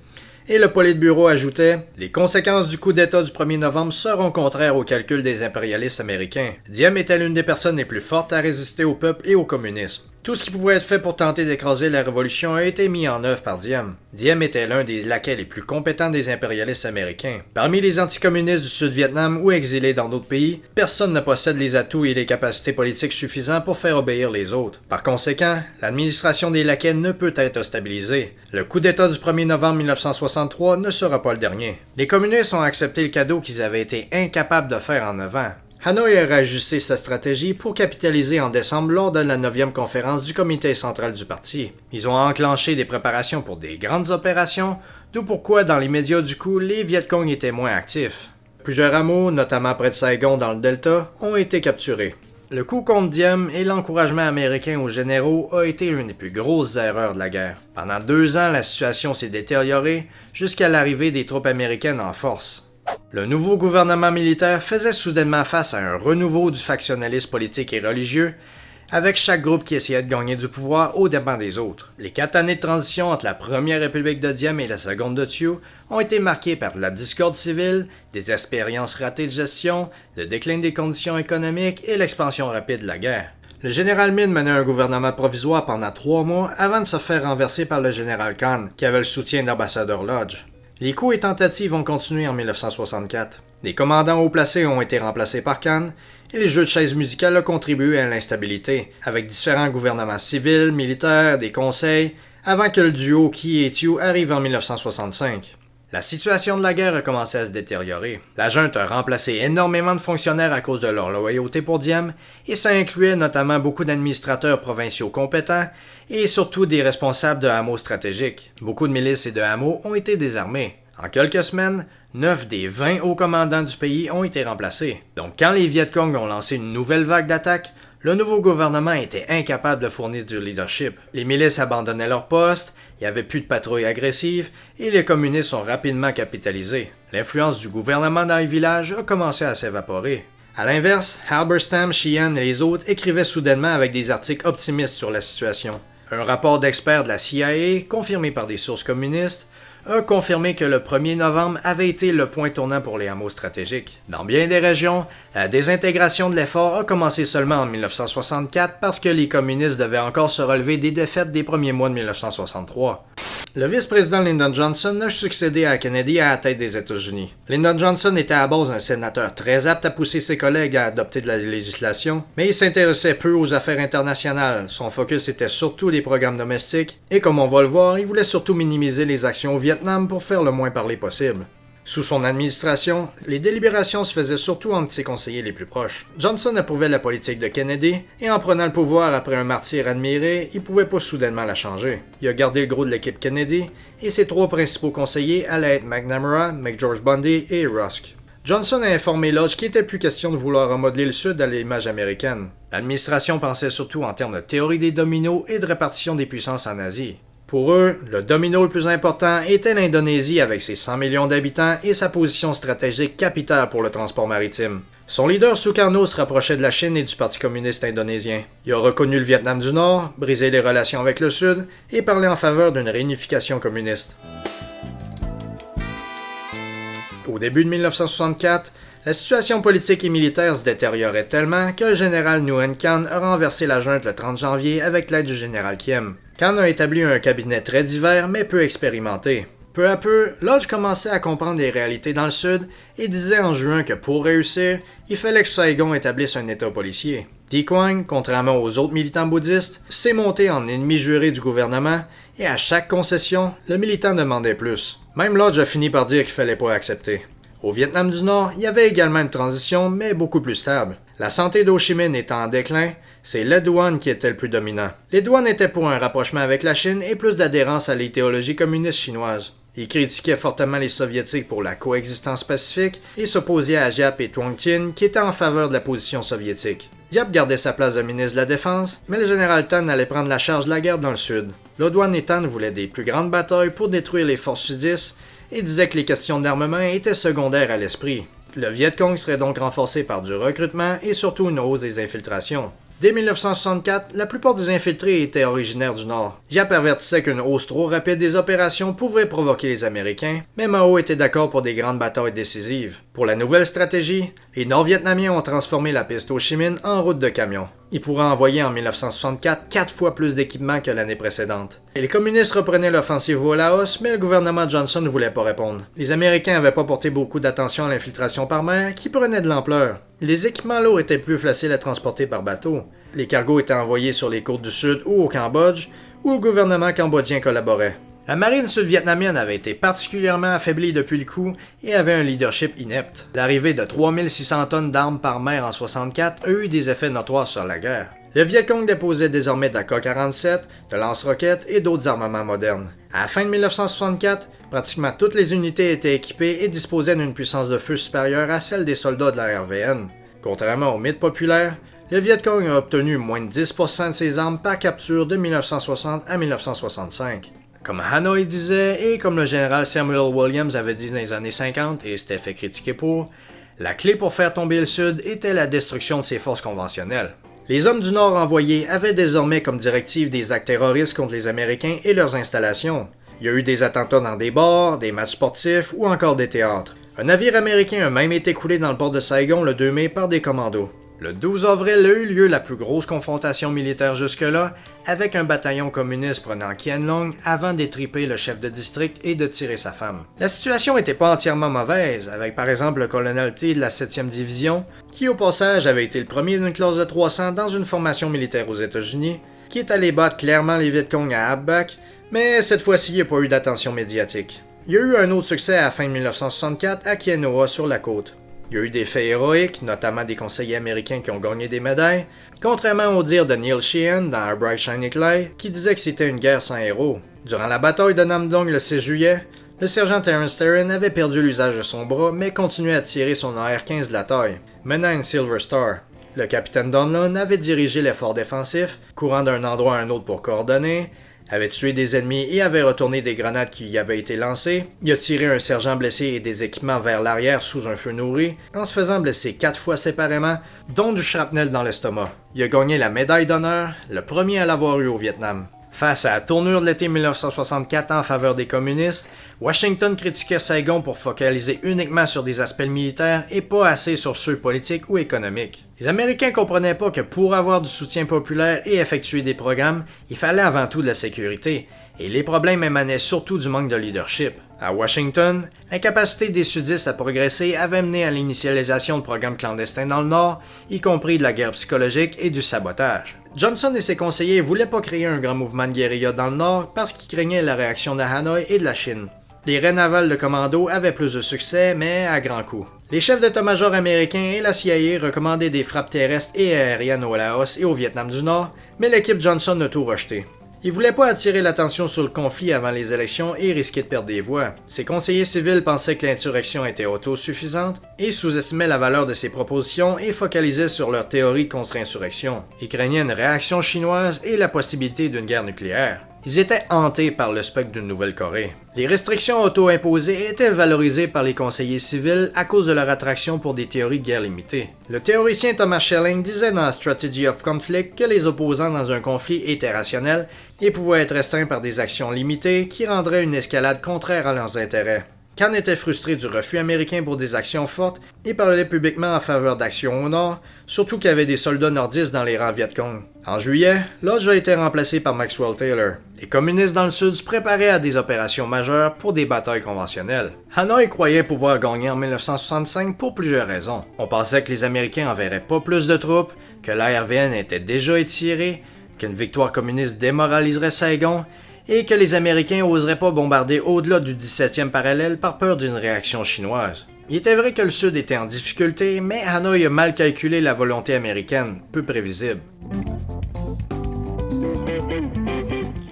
Et le Politburo ajoutait « Les conséquences du coup d'État du 1er novembre seront contraires aux calculs des impérialistes américains. Diem était l'une des personnes les plus fortes à résister au peuple et au communisme. Tout ce qui pouvait être fait pour tenter d'écraser la révolution a été mis en œuvre par Diem. Diem était l'un des laquais les plus compétents des impérialistes américains. Parmi les anticommunistes du Sud-Vietnam ou exilés dans d'autres pays, personne ne possède les atouts et les capacités politiques suffisants pour faire obéir les autres. Par conséquent, l'administration des laquais ne peut être stabilisée. Le coup d'État du 1er novembre 1963 ne sera pas le dernier. Les communistes ont accepté le cadeau qu'ils avaient été incapables de faire en 9 ans. Hanoï a réajusté sa stratégie pour capitaliser en décembre lors de la 9e conférence du comité central du parti. Ils ont enclenché des préparations pour des grandes opérations, d'où pourquoi dans les médias du coup, les Viet Cong étaient moins actifs. Plusieurs hameaux, notamment près de Saigon dans le Delta, ont été capturés. Le coup contre Diem et l'encouragement américain aux généraux a été l'une des plus grosses erreurs de la guerre. Pendant 2 ans, la situation s'est détériorée jusqu'à l'arrivée des troupes américaines en force. Le nouveau gouvernement militaire faisait soudainement face à un renouveau du factionnalisme politique et religieux, avec chaque groupe qui essayait de gagner du pouvoir aux dépens des autres. Les 4 années de transition entre la première république de Diem et la seconde de Thieu ont été marquées par la discorde civile, des expériences ratées de gestion, le déclin des conditions économiques et l'expansion rapide de la guerre. Le général Min menait un gouvernement provisoire pendant 3 mois avant de se faire renverser par le général Khan, qui avait le soutien de l'ambassadeur Lodge. Les coups et tentatives ont continué en 1964. Les commandants haut placés ont été remplacés par Khan, et les jeux de chaises musicales ont contribué à l'instabilité, avec différents gouvernements civils, militaires, des conseils, avant que le duo Key et Thieu arrive en 1965. La situation de la guerre a commencé à se détériorer. La junte a remplacé énormément de fonctionnaires à cause de leur loyauté pour Diem, et ça incluait notamment beaucoup d'administrateurs provinciaux compétents et surtout des responsables de hameaux stratégiques. Beaucoup de milices et de hameaux ont été désarmés. En quelques semaines, 9 des 20 hauts commandants du pays ont été remplacés. Donc quand les Viet Cong ont lancé une nouvelle vague d'attaques, le nouveau gouvernement était incapable de fournir du leadership. Les milices abandonnaient leurs postes, il n'y avait plus de patrouilles agressives et les communistes ont rapidement capitalisé. L'influence du gouvernement dans les villages a commencé à s'évaporer. A l'inverse, Halberstam, Sheehan et les autres écrivaient soudainement avec des articles optimistes sur la situation. Un rapport d'experts de la CIA, confirmé par des sources communistes, a confirmé que le 1er novembre avait été le point tournant pour les hameaux stratégiques. Dans bien des régions, la désintégration de l'effort a commencé seulement en 1964 parce que les communistes devaient encore se relever des défaites des premiers mois de 1963. Le vice-président Lyndon Johnson a succédé à Kennedy à la tête des États-Unis. Lyndon Johnson était à base un sénateur très apte à pousser ses collègues à adopter de la législation, mais il s'intéressait peu aux affaires internationales. Son focus était surtout les programmes domestiques, et comme on va le voir, il voulait surtout minimiser les actions au Vietnam pour faire le moins parler possible. Sous son administration, les délibérations se faisaient surtout entre ses conseillers les plus proches. Johnson approuvait la politique de Kennedy, et en prenant le pouvoir après un martyr admiré, il pouvait pas soudainement la changer. Il a gardé le gros de l'équipe Kennedy, et ses 3 principaux conseillers allaient être McNamara, McGeorge Bundy et Rusk. Johnson a informé Lodge qu'il n'était plus question de vouloir remodeler le Sud à l'image américaine. L'administration pensait surtout en termes de théorie des dominos et de répartition des puissances en Asie. Pour eux, le domino le plus important était l'Indonésie avec ses 100 millions d'habitants et sa position stratégique capitale pour le transport maritime. Son leader Sukarno se rapprochait de la Chine et du Parti communiste indonésien. Il a reconnu le Vietnam du Nord, brisé les relations avec le Sud et parlé en faveur d'une réunification communiste. Au début de 1964, la situation politique et militaire se détériorait tellement que le général Nguyen Khan a renversé la junte le 30 janvier avec l'aide du général Kiem. Khan a établi un cabinet très divers mais peu expérimenté. Peu à peu, Lodge commençait à comprendre les réalités dans le Sud et disait en juin que pour réussir, il fallait que Saigon établisse un état policier. Thi Quang, contrairement aux autres militants bouddhistes, s'est monté en ennemi juré du gouvernement et à chaque concession, le militant demandait plus. Même Lodge a fini par dire qu'il fallait pas accepter. Au Vietnam du Nord, il y avait également une transition, mais beaucoup plus stable. La santé d'Ho Chi Minh étant en déclin, c'est le Duan qui était le plus dominant. Les Duan étaient pour un rapprochement avec la Chine et plus d'adhérence à l'idéologie communiste chinoise. Il critiquait fortement les Soviétiques pour la coexistence pacifique et s'opposait à Giap et Thuong Thien qui étaient en faveur de la position soviétique. Giap gardait sa place de ministre de la Défense, mais le général Tan allait prendre la charge de la guerre dans le Sud. Le Duan et Tan voulaient des plus grandes batailles pour détruire les forces sudistes et disait que les questions d'armement étaient secondaires à l'esprit. Le Viet Cong serait donc renforcé par du recrutement et surtout une hausse des infiltrations. Dès 1964, la plupart des infiltrés étaient originaires du Nord. Giap avertissait qu'une hausse trop rapide des opérations pouvait provoquer les Américains, mais Mao était d'accord pour des grandes batailles décisives. Pour la nouvelle stratégie, les Nord-Vietnamiens ont transformé la piste Ho Chi Minh en route de camions. Ils pourraient envoyer en 1964 4 fois plus d'équipements que l'année précédente. Et les communistes reprenaient l'offensive au Laos, mais le gouvernement Johnson ne voulait pas répondre. Les Américains n'avaient pas porté beaucoup d'attention à l'infiltration par mer, qui prenait de l'ampleur. Les équipements lourds étaient plus faciles à transporter par bateau. Les cargos étaient envoyés sur les côtes du Sud ou au Cambodge, où le gouvernement cambodgien collaborait. La marine sud-vietnamienne avait été particulièrement affaiblie depuis le coup et avait un leadership inepte. L'arrivée de 3600 tonnes d'armes par mer en 1964 a eu des effets notoires sur la guerre. Le Viet Cong déposait désormais de la K-47, de lance-roquettes et d'autres armements modernes. À la fin de 1964, pratiquement toutes les unités étaient équipées et disposaient d'une puissance de feu supérieure à celle des soldats de la RVN. Contrairement au mythe populaire, le Viet Cong a obtenu moins de 10% de ses armes par capture de 1960 à 1965. Comme Hanoï disait, et comme le général Samuel Williams avait dit dans les années 50 et s'était fait critiquer pour, la clé pour faire tomber le Sud était la destruction de ses forces conventionnelles. Les hommes du Nord envoyés avaient désormais comme directive des actes terroristes contre les Américains et leurs installations. Il y a eu des attentats dans des bars, des matchs sportifs ou encore des théâtres. Un navire américain a même été coulé dans le port de Saigon le 2 mai par des commandos. Le 12 avril a eu lieu la plus grosse confrontation militaire jusque-là, avec un bataillon communiste prenant Kien Long avant d'étriper le chef de district et de tirer sa femme. La situation n'était pas entièrement mauvaise, avec par exemple le colonel T de la 7e division, qui au passage avait été le premier d'une classe de 300 dans une formation militaire aux États-Unis, qui est allé battre clairement les Viet Cong à Ap-Bac, mais cette fois-ci il n'y a pas eu d'attention médiatique. Il y a eu un autre succès à la fin de 1964 à Kienoa sur la côte. Il y a eu des faits héroïques, notamment des conseillers américains qui ont gagné des médailles, contrairement au dire de Neil Sheehan dans A Bright Shiny Light, qui disait que c'était une guerre sans héros. Durant la bataille de Nam Dong le 6 juillet, le sergent Terence Terran avait perdu l'usage de son bras, mais continuait à tirer son AR-15 de la taille, menant une Silver Star. Le capitaine Donlon avait dirigé l'effort défensif, courant d'un endroit à un autre pour coordonner, avait tué des ennemis et avait retourné des grenades qui y avaient été lancées. Il a tiré un sergent blessé et des équipements vers l'arrière sous un feu nourri, en se faisant blesser 4 fois séparément, dont du shrapnel dans l'estomac. Il a gagné la médaille d'honneur, le premier à l'avoir eu au Vietnam. Face à la tournure de l'été 1964 en faveur des communistes, Washington critiquait Saigon pour focaliser uniquement sur des aspects militaires et pas assez sur ceux politiques ou économiques. Les Américains comprenaient pas que pour avoir du soutien populaire et effectuer des programmes, il fallait avant tout de la sécurité, et les problèmes émanaient surtout du manque de leadership. À Washington, l'incapacité des sudistes à progresser avait mené à l'initialisation de programmes clandestins dans le Nord, y compris de la guerre psychologique et du sabotage. Johnson et ses conseillers voulaient pas créer un grand mouvement de guérilla dans le Nord parce qu'ils craignaient la réaction de Hanoï et de la Chine. Les raids navals de commando avaient plus de succès, mais à grands coups. Les chefs d'état-major américains et la CIA recommandaient des frappes terrestres et aériennes au Laos et au Vietnam du Nord, mais l'équipe Johnson a tout rejeté. Il voulait pas attirer l'attention sur le conflit avant les élections et risquer de perdre des voix. Ses conseillers civils pensaient que l'insurrection était autosuffisante et sous-estimaient la valeur de ses propositions et focalisaient sur leur théorie contre insurrection. Ils craignaient une réaction chinoise et la possibilité d'une guerre nucléaire. Ils étaient hantés par le spectre d'une Nouvelle-Corée. Les restrictions auto-imposées étaient valorisées par les conseillers civils à cause de leur attraction pour des théories de guerre limitée. Le théoricien Thomas Schelling disait dans Strategy of Conflict que les opposants dans un conflit étaient rationnels et pouvaient être restreints par des actions limitées qui rendraient une escalade contraire à leurs intérêts. Khan était frustré du refus américain pour des actions fortes et parlait publiquement en faveur d'actions au nord, surtout qu'il y avait des soldats nordistes dans les rangs Viet Cong. En juillet, Lodge a été remplacé par Maxwell Taylor. Les communistes dans le sud se préparaient à des opérations majeures pour des batailles conventionnelles. Hanoï croyait pouvoir gagner en 1965 pour plusieurs raisons. On pensait que les Américains enverraient pas plus de troupes, que l'ARVN était déjà étirée, qu'une victoire communiste démoraliserait Saigon, et que les Américains oseraient pas bombarder au-delà du 17e parallèle par peur d'une réaction chinoise. Il était vrai que le Sud était en difficulté, mais Hanoï a mal calculé la volonté américaine, peu prévisible.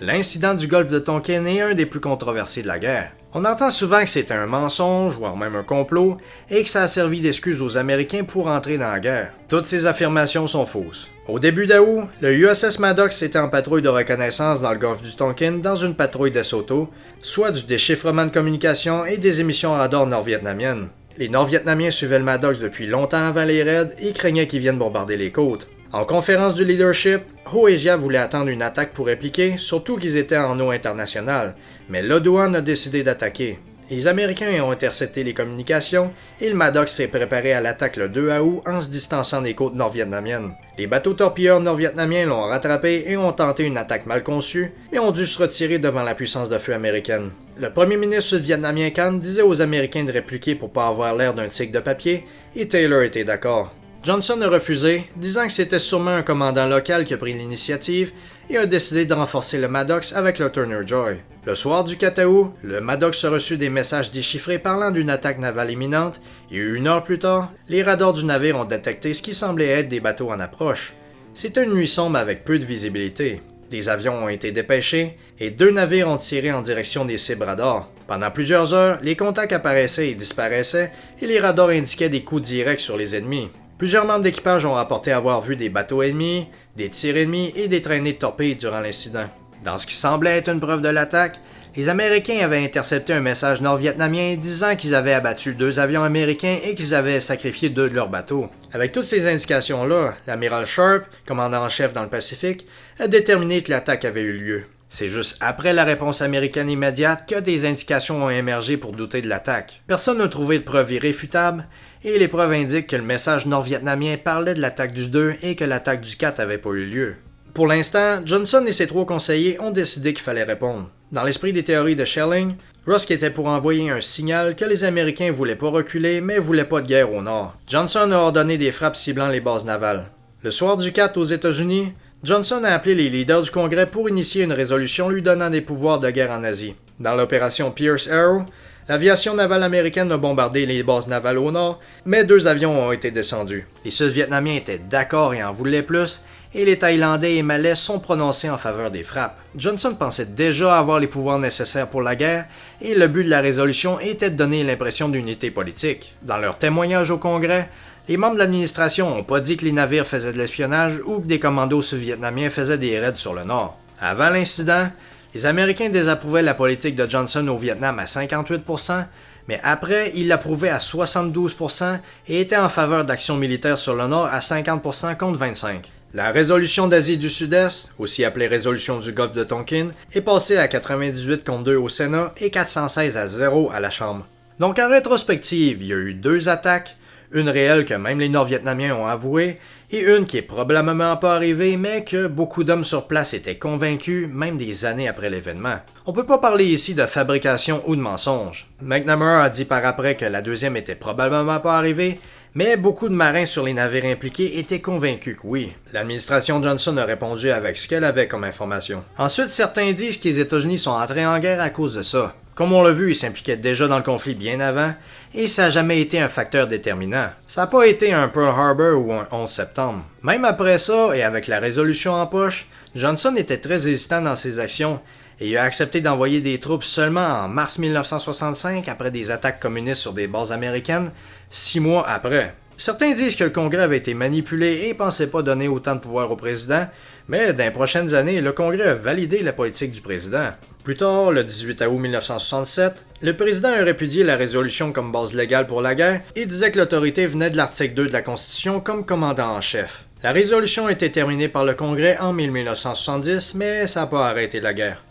L'incident du golfe de Tonkin est un des plus controversés de la guerre. On entend souvent que c'était un mensonge, voire même un complot, et que ça a servi d'excuse aux Américains pour entrer dans la guerre. Toutes ces affirmations sont fausses. Au début d'août, le USS Maddox était en patrouille de reconnaissance dans le golfe du Tonkin dans une patrouille d'Essoto, soit du déchiffrement de communication et des émissions radar nord-vietnamiennes. Les Nord-Vietnamiens suivaient le Maddox depuis longtemps avant les raids et craignaient qu'ils viennent bombarder les côtes. En conférence du leadership, Ho et Gia voulaient attendre une attaque pour répliquer, surtout qu'ils étaient en eau internationale, mais Le Duan a décidé d'attaquer. Les Américains ont intercepté les communications et le Maddox s'est préparé à l'attaque le 2 août en se distançant des côtes nord-vietnamiennes. Les bateaux torpilleurs nord-vietnamiens l'ont rattrapé et ont tenté une attaque mal conçue, mais ont dû se retirer devant la puissance de feu américaine. Le premier ministre sud-vietnamien Khan disait aux Américains de répliquer pour pas avoir l'air d'un tigre de papier, et Taylor était d'accord. Johnson a refusé, disant que c'était sûrement un commandant local qui a pris l'initiative et a décidé de renforcer le Maddox avec le Turner Joy. Le soir du 4 août, le Maddox a reçu des messages déchiffrés parlant d'une attaque navale imminente et 1 heure plus tard, les radars du navire ont détecté ce qui semblait être des bateaux en approche. C'était une nuit sombre avec peu de visibilité. Des avions ont été dépêchés et 2 navires ont tiré en direction des cibles radars. Pendant plusieurs heures, les contacts apparaissaient et disparaissaient et les radars indiquaient des coups directs sur les ennemis. Plusieurs membres d'équipage ont rapporté avoir vu des bateaux ennemis, des tirs ennemis et des traînées de torpilles durant l'incident. Dans ce qui semblait être une preuve de l'attaque, les Américains avaient intercepté un message nord-vietnamien disant qu'ils avaient abattu 2 avions américains et qu'ils avaient sacrifié 2 de leurs bateaux. Avec toutes ces indications-là, l'amiral Sharp, commandant en chef dans le Pacifique, a déterminé que l'attaque avait eu lieu. C'est juste après la réponse américaine immédiate que des indications ont émergé pour douter de l'attaque. Personne n'a trouvé de preuves irréfutables, et les preuves indiquent que le message nord-vietnamien parlait de l'attaque du 2 et que l'attaque du 4 n'avait pas eu lieu. Pour l'instant, Johnson et ses 3 conseillers ont décidé qu'il fallait répondre. Dans l'esprit des théories de Schelling, Rusk était pour envoyer un signal que les Américains voulaient pas reculer mais voulaient pas de guerre au nord. Johnson a ordonné des frappes ciblant les bases navales. Le soir du 4 aux États-Unis, Johnson a appelé les leaders du Congrès pour initier une résolution lui donnant des pouvoirs de guerre en Asie. Dans l'opération Pierce Arrow, l'aviation navale américaine a bombardé les bases navales au nord, mais 2 avions ont été descendus. Les Sud-Vietnamiens étaient d'accord et en voulaient plus, et les Thaïlandais et Malais sont prononcés en faveur des frappes. Johnson pensait déjà avoir les pouvoirs nécessaires pour la guerre, et le but de la résolution était de donner l'impression d'unité politique. Dans leur témoignage au Congrès, les membres de l'administration n'ont pas dit que les navires faisaient de l'espionnage ou que des commandos sud-vietnamiens faisaient des raids sur le nord. Avant l'incident, les Américains désapprouvaient la politique de Johnson au Vietnam à 58%, mais après, ils l'approuvaient à 72% et étaient en faveur d'actions militaires sur le nord à 50% contre 25%. La résolution d'Asie du Sud-Est, aussi appelée résolution du Golfe de Tonkin, est passée à 98 contre 2 au Sénat et 416 à 0 à la Chambre. Donc en rétrospective, il y a eu 2 attaques, une réelle que même les Nord-Vietnamiens ont avouée, et une qui est probablement pas arrivée, mais que beaucoup d'hommes sur place étaient convaincus, même des années après l'événement. On peut pas parler ici de fabrication ou de mensonge. McNamara a dit par après que la deuxième était probablement pas arrivée, mais beaucoup de marins sur les navires impliqués étaient convaincus que oui. L'administration Johnson a répondu avec ce qu'elle avait comme information. Ensuite, certains disent que les États-Unis sont entrés en guerre à cause de ça. Comme on l'a vu, ils s'impliquaient déjà dans le conflit bien avant, et ça n'a jamais été un facteur déterminant. Ça n'a pas été un Pearl Harbor ou un 11 septembre. Même après ça, et avec la résolution en poche, Johnson était très hésitant dans ses actions, et il a accepté d'envoyer des troupes seulement en mars 1965 après des attaques communistes sur des bases américaines, 6 mois après. Certains disent que le Congrès avait été manipulé et pensait pas donner autant de pouvoir au président, mais dans les prochaines années, le Congrès a validé la politique du président. Plus tard, le 18 août 1967, le président a répudié la résolution comme base légale pour la guerre et disait que l'autorité venait de l'article 2 de la Constitution comme commandant en chef. La résolution a été terminée par le Congrès en 1970, mais ça n'a pas arrêté la guerre.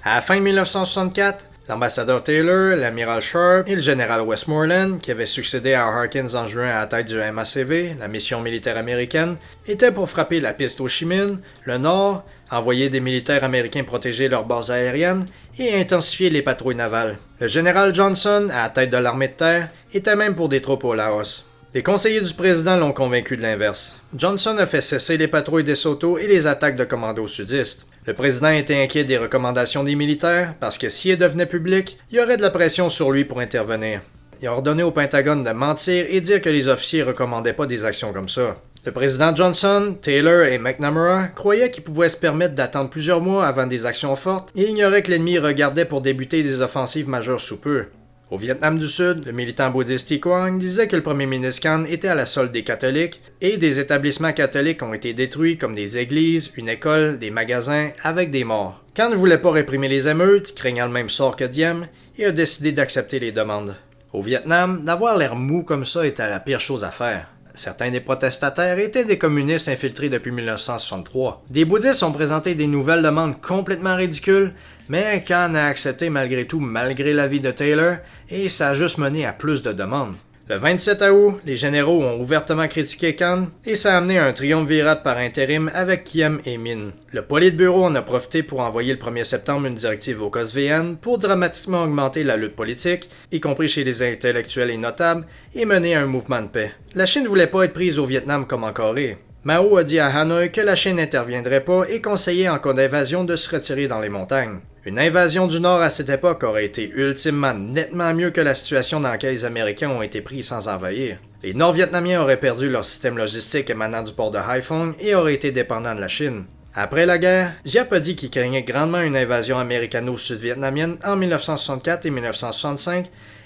À la fin de 1964, l'ambassadeur Taylor, l'amiral Sharp et le général Westmoreland, qui avait succédé à Harkins en juin à la tête du MACV, la mission militaire américaine, étaient pour frapper la piste Ho Chi Minh, le nord, envoyer des militaires américains protéger leurs bases aériennes et intensifier les patrouilles navales. Le général Johnson, à la tête de l'armée de terre, était même pour des troupes au Laos. Les conseillers du président l'ont convaincu de l'inverse. Johnson a fait cesser les patrouilles des Soto et les attaques de commandos sudistes. Le président était inquiet des recommandations des militaires parce que si elles devenaient publiques, il y aurait de la pression sur lui pour intervenir. Il a ordonné au Pentagone de mentir et dire que les officiers recommandaient pas des actions comme ça. Le président Johnson, Taylor et McNamara croyaient qu'ils pouvaient se permettre d'attendre plusieurs mois avant des actions fortes et ignoraient que l'ennemi regardait pour débuter des offensives majeures sous peu. Au Vietnam du Sud, le militant bouddhiste Thi Quang disait que le premier ministre Khan était à la solde des catholiques et des établissements catholiques ont été détruits comme des églises, une école, des magasins, avec des morts. Khan ne voulait pas réprimer les émeutes, craignant le même sort que Diem, et a décidé d'accepter les demandes. Au Vietnam, d'avoir l'air mou comme ça était la pire chose à faire. Certains des protestataires étaient des communistes infiltrés depuis 1963. Des bouddhistes ont présenté des nouvelles demandes complètement ridicules, mais Khan a accepté malgré tout, malgré l'avis de Taylor, et ça a juste mené à plus de demandes. Le 27 août, les généraux ont ouvertement critiqué Khan et ça a amené un triumvirat par intérim avec Kiem et Min. Le Politburo en a profité pour envoyer le 1er septembre une directive au COSVN pour dramatiquement augmenter la lutte politique, y compris chez les intellectuels et notables, et mener un mouvement de paix. La Chine ne voulait pas être prise au Vietnam comme en Corée. Mao a dit à Hanoï que la Chine n'interviendrait pas et conseillait en cas d'invasion de se retirer dans les montagnes. Une invasion du Nord à cette époque aurait été ultimement nettement mieux que la situation dans laquelle les Américains ont été pris sans envahir. Les Nord-Vietnamiens auraient perdu leur système logistique émanant du port de Haiphong et auraient été dépendants de la Chine. Après la guerre, Giap a dit qu'il craignait grandement une invasion américano-sud-vietnamienne en 1964 et 1965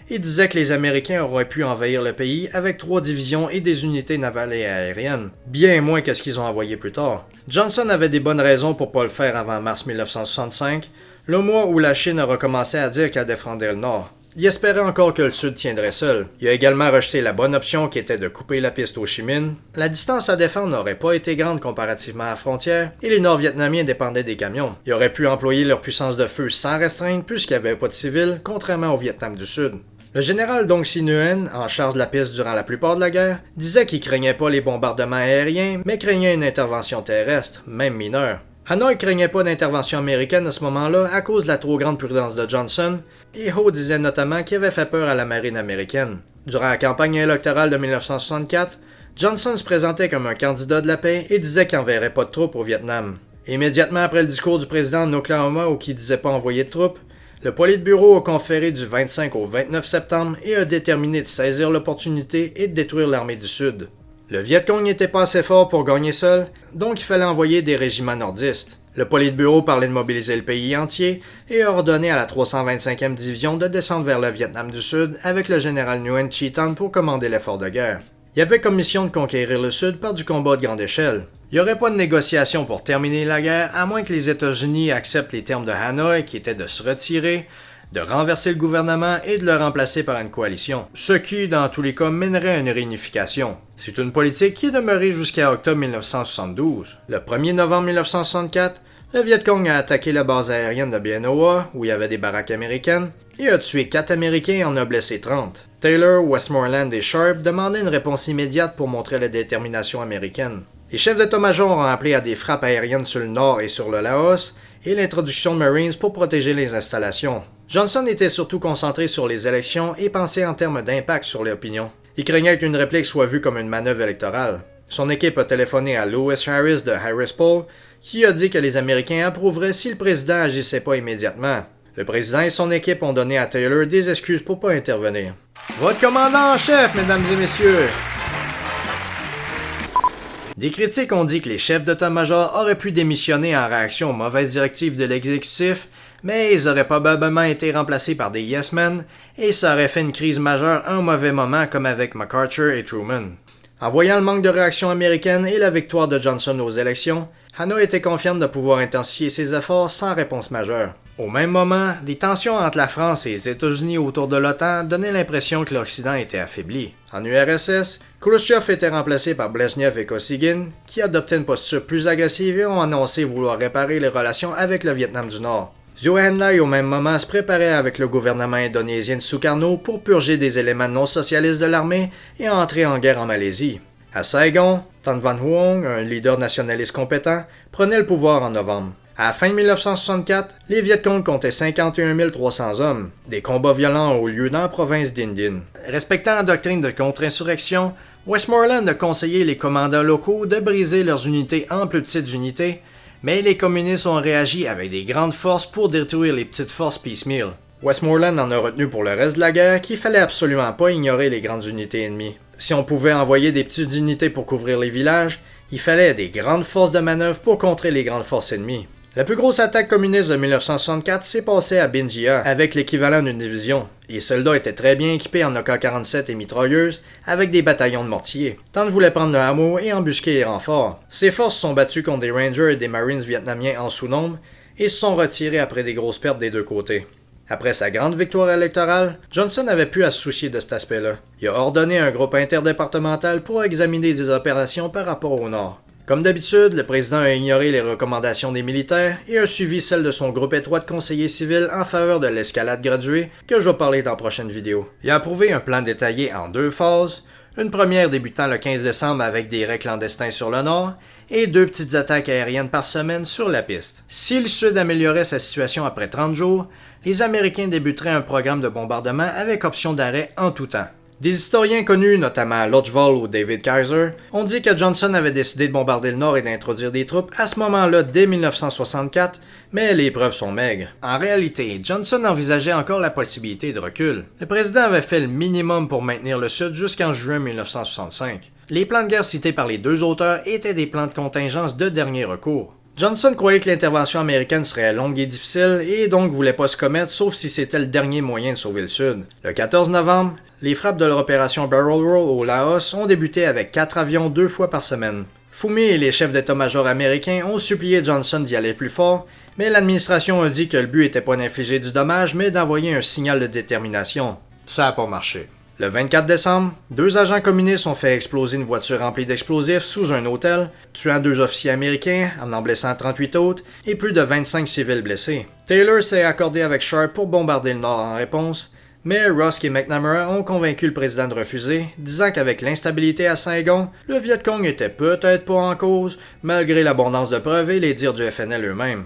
et disait que les Américains auraient pu envahir le pays avec 3 divisions et des unités navales et aériennes, bien moins que ce qu'ils ont envoyé plus tard. Johnson avait des bonnes raisons pour pas le faire avant mars 1965, le mois où la Chine a recommencé à dire qu'elle défendait le Nord. Il espérait encore que le Sud tiendrait seul. Il a également rejeté la bonne option qui était de couper la piste au Chi Minh. La distance à défendre n'aurait pas été grande comparativement à la frontière, et les Nord-Vietnamiens dépendaient des camions. Ils auraient pu employer leur puissance de feu sans restreinte puisqu'il n'y avait pas de civils, contrairement au Vietnam du Sud. Le général Dong Si Nguyen, en charge de la piste durant la plupart de la guerre, disait qu'il craignait pas les bombardements aériens, mais craignait une intervention terrestre, même mineure. Hanoï craignait pas d'intervention américaine à ce moment-là à cause de la trop grande prudence de Johnson, et Ho disait notamment qu'il avait fait peur à la marine américaine. Durant la campagne électorale de 1964, Johnson se présentait comme un candidat de la paix et disait qu'il n'enverrait pas de troupes au Vietnam. Immédiatement après le discours du président de l'Oklahoma où il disait pas envoyer de troupes, le Politburo a conféré du 25 au 29 septembre et a déterminé de saisir l'opportunité et de détruire l'armée du Sud. Le Viet Cong n'était pas assez fort pour gagner seul, donc il fallait envoyer des régiments nordistes. Le Politburo parlait de mobiliser le pays entier et a ordonné à la 325e division de descendre vers le Vietnam du Sud avec le général Nguyen Chi Thanh pour commander l'effort de guerre. Il y avait comme mission de conquérir le Sud par du combat de grande échelle. Il n'y aurait pas de négociation pour terminer la guerre à moins que les États-Unis acceptent les termes de Hanoï qui étaient de se retirer, de renverser le gouvernement et de le remplacer par une coalition, ce qui, dans tous les cas, mènerait à une réunification. C'est une politique qui est demeurée jusqu'à octobre 1972. Le 1er novembre 1964, le Viet Cong a attaqué la base aérienne de Bien Hoa, où il y avait des baraques américaines, et a tué 4 Américains et en a blessé 30. Taylor, Westmoreland et Sharp demandaient une réponse immédiate pour montrer la détermination américaine. Les chefs d'état-major ont appelé à des frappes aériennes sur le nord et sur le Laos, et l'introduction de Marines pour protéger les installations. Johnson était surtout concentré sur les élections et pensait en termes d'impact sur l'opinion. Il craignait qu'une réplique soit vue comme une manœuvre électorale. Son équipe a téléphoné à Lewis Harris de Harris Poll, qui a dit que les Américains approuveraient si le président agissait pas immédiatement. Le président et son équipe ont donné à Taylor des excuses pour pas intervenir. Votre commandant en chef, mesdames et messieurs! Des critiques ont dit que les chefs d'état-major auraient pu démissionner en réaction aux mauvaises directives de l'exécutif, mais ils auraient probablement été remplacés par des yes-men, et ça aurait fait une crise majeure à un mauvais moment comme avec MacArthur et Truman. En voyant le manque de réaction américaine et la victoire de Johnson aux élections, Hanoï était confiante de pouvoir intensifier ses efforts sans réponse majeure. Au même moment, des tensions entre la France et les États-Unis autour de l'OTAN donnaient l'impression que l'Occident était affaibli. En URSS, Khrouchtchev était remplacé par Brezhnev et Kosygin, qui adoptaient une posture plus agressive et ont annoncé vouloir réparer les relations avec le Vietnam du Nord. Zhou Enlai au même moment se préparait avec le gouvernement indonésien de Sukarno pour purger des éléments non socialistes de l'armée et entrer en guerre en Malaisie. À Saigon, Tan Van Huong, un leader nationaliste compétent, prenait le pouvoir en novembre. À la fin de 1964, les Viet Cong comptaient 51 300 hommes. Des combats violents ont eu lieu dans la province d'In Dinh. Respectant la doctrine de contre-insurrection, Westmoreland a conseillé les commandants locaux de briser leurs unités en plus petites unités, mais les communistes ont réagi avec des grandes forces pour détruire les petites forces piecemeal. Westmoreland en a retenu pour le reste de la guerre qu'il fallait absolument pas ignorer les grandes unités ennemies. Si on pouvait envoyer des petites unités pour couvrir les villages, il fallait des grandes forces de manœuvre pour contrer les grandes forces ennemies. La plus grosse attaque communiste de 1964 s'est passée à Binjia, avec l'équivalent d'une division. Les soldats étaient très bien équipés en AK-47 et mitrailleuses, avec des bataillons de mortiers. Tant voulait prendre le hameau et embusquer les renforts. Ces forces se sont battues contre des Rangers et des Marines vietnamiens en sous-nombre, et se sont retirées après des grosses pertes des deux côtés. Après sa grande victoire électorale, Johnson n'avait plus à se soucier de cet aspect-là. Il a ordonné un groupe interdépartemental pour examiner des opérations par rapport au Nord. Comme d'habitude, le président a ignoré les recommandations des militaires et a suivi celles de son groupe étroit de conseillers civils en faveur de l'escalade graduée, que je vais parler dans la prochaine vidéo. Il a approuvé un plan détaillé en 2 phases, une première débutant le 15 décembre avec des raids clandestins sur le nord, et 2 petites attaques aériennes par semaine sur la piste. Si le Sud améliorait sa situation après 30 jours, les Américains débuteraient un programme de bombardement avec option d'arrêt en tout temps. Des historiens connus, notamment Lodgewall ou David Kaiser, ont dit que Johnson avait décidé de bombarder le Nord et d'introduire des troupes à ce moment-là dès 1964, mais les preuves sont maigres. En réalité, Johnson envisageait encore la possibilité de recul. Le président avait fait le minimum pour maintenir le Sud jusqu'en juin 1965. Les plans de guerre cités par les 2 auteurs étaient des plans de contingence de dernier recours. Johnson croyait que l'intervention américaine serait longue et difficile et donc voulait pas se commettre sauf si c'était le dernier moyen de sauver le Sud. Le 14 novembre, les frappes de l'opération Barrel Roll au Laos ont débuté avec 4 avions 2 fois par semaine. Fumier et les chefs d'état-major américains ont supplié Johnson d'y aller plus fort, mais l'administration a dit que le but était pas d'infliger du dommage mais d'envoyer un signal de détermination. Ça a pas marché. Le 24 décembre, 2 agents communistes ont fait exploser une voiture remplie d'explosifs sous un hôtel, tuant 2 officiers américains, en blessant 38 autres, et plus de 25 civils blessés. Taylor s'est accordé avec Sharp pour bombarder le Nord en réponse, mais Rusk et McNamara ont convaincu le président de refuser, disant qu'avec l'instabilité à Saigon, le Viet Cong était peut-être pas en cause, malgré l'abondance de preuves et les dires du FNL eux-mêmes.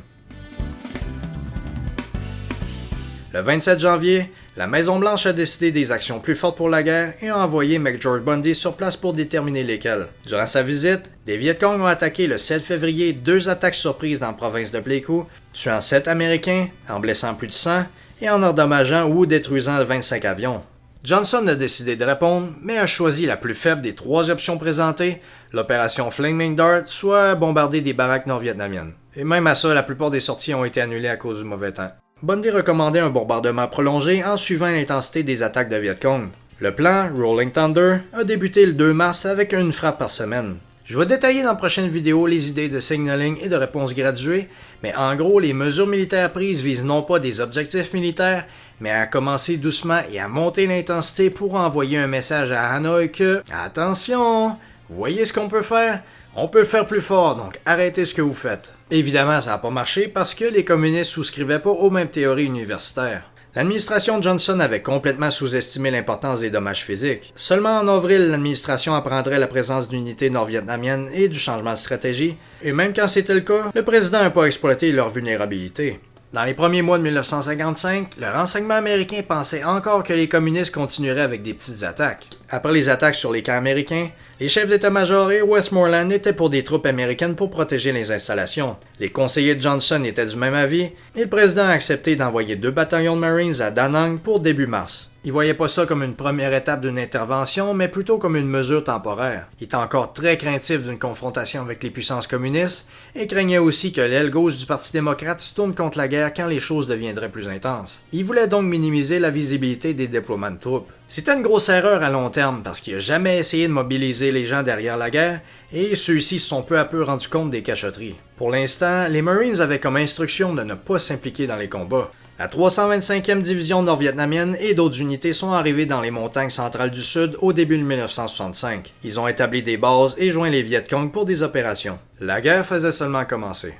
Le 27 janvier, la Maison-Blanche a décidé des actions plus fortes pour la guerre et a envoyé McGeorge Bundy sur place pour déterminer lesquelles. Durant sa visite, des Viet Cong ont attaqué le 7 février 2 attaques surprises dans la province de Pleiku, tuant 7 Américains, en blessant plus de 100 et en endommageant ou détruisant 25 avions. Johnson a décidé de répondre, mais a choisi la plus faible des 3 options présentées, l'opération Flaming Dart, soit bombarder des baraques nord-vietnamiennes. Et même à ça, la plupart des sorties ont été annulées à cause du mauvais temps. Bundy recommandait un bombardement prolongé en suivant l'intensité des attaques de Viet Cong. Le plan, Rolling Thunder, a débuté le 2 mars avec une frappe par semaine. Je vais détailler dans la prochaine vidéo les idées de signaling et de réponse graduée, mais en gros, les mesures militaires prises visent non pas des objectifs militaires, mais à commencer doucement et à monter l'intensité pour envoyer un message à Hanoï que « Attention, vous voyez ce qu'on peut faire? On peut faire plus fort, donc arrêtez ce que vous faites. » Évidemment, ça n'a pas marché parce que les communistes souscrivaient pas aux mêmes théories universitaires. L'administration Johnson avait complètement sous-estimé l'importance des dommages physiques. Seulement en avril, l'administration apprendrait la présence d'unités nord-vietnamiennes et du changement de stratégie, et même quand c'était le cas, le président n'a pas exploité leur vulnérabilité. Dans les premiers mois de 1955, le renseignement américain pensait encore que les communistes continueraient avec des petites attaques. Après les attaques sur les camps américains, les chefs d'état-major et Westmoreland étaient pour des troupes américaines pour protéger les installations. Les conseillers de Johnson étaient du même avis, et le président a accepté d'envoyer 2 bataillons de Marines à Da Nang pour début mars. Il voyait pas ça comme une première étape d'une intervention, mais plutôt comme une mesure temporaire. Il était encore très craintif d'une confrontation avec les puissances communistes, et craignait aussi que l'aile gauche du Parti démocrate se tourne contre la guerre quand les choses deviendraient plus intenses. Il voulait donc minimiser la visibilité des déploiements de troupes. C'était une grosse erreur à long terme, parce qu'il n'a jamais essayé de mobiliser les gens derrière la guerre, et ceux-ci se sont peu à peu rendus compte des cachotteries. Pour l'instant, les Marines avaient comme instruction de ne pas s'impliquer dans les combats. La 325e division nord-vietnamienne et d'autres unités sont arrivées dans les montagnes centrales du Sud au début de 1965. Ils ont établi des bases et joint les Viet Cong pour des opérations. La guerre faisait seulement commencer.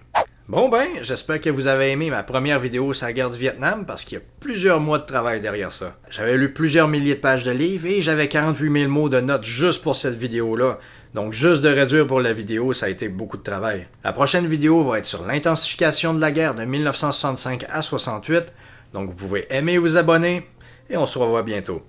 Bon ben, j'espère que vous avez aimé ma première vidéo sur la guerre du Vietnam parce qu'il y a plusieurs mois de travail derrière ça. J'avais lu plusieurs milliers de pages de livres et j'avais 48 000 mots de notes juste pour cette vidéo-là. Donc juste de réduire pour la vidéo, ça a été beaucoup de travail. La prochaine vidéo va être sur l'intensification de la guerre de 1965 à 68. Donc vous pouvez aimer et vous abonner et on se revoit bientôt.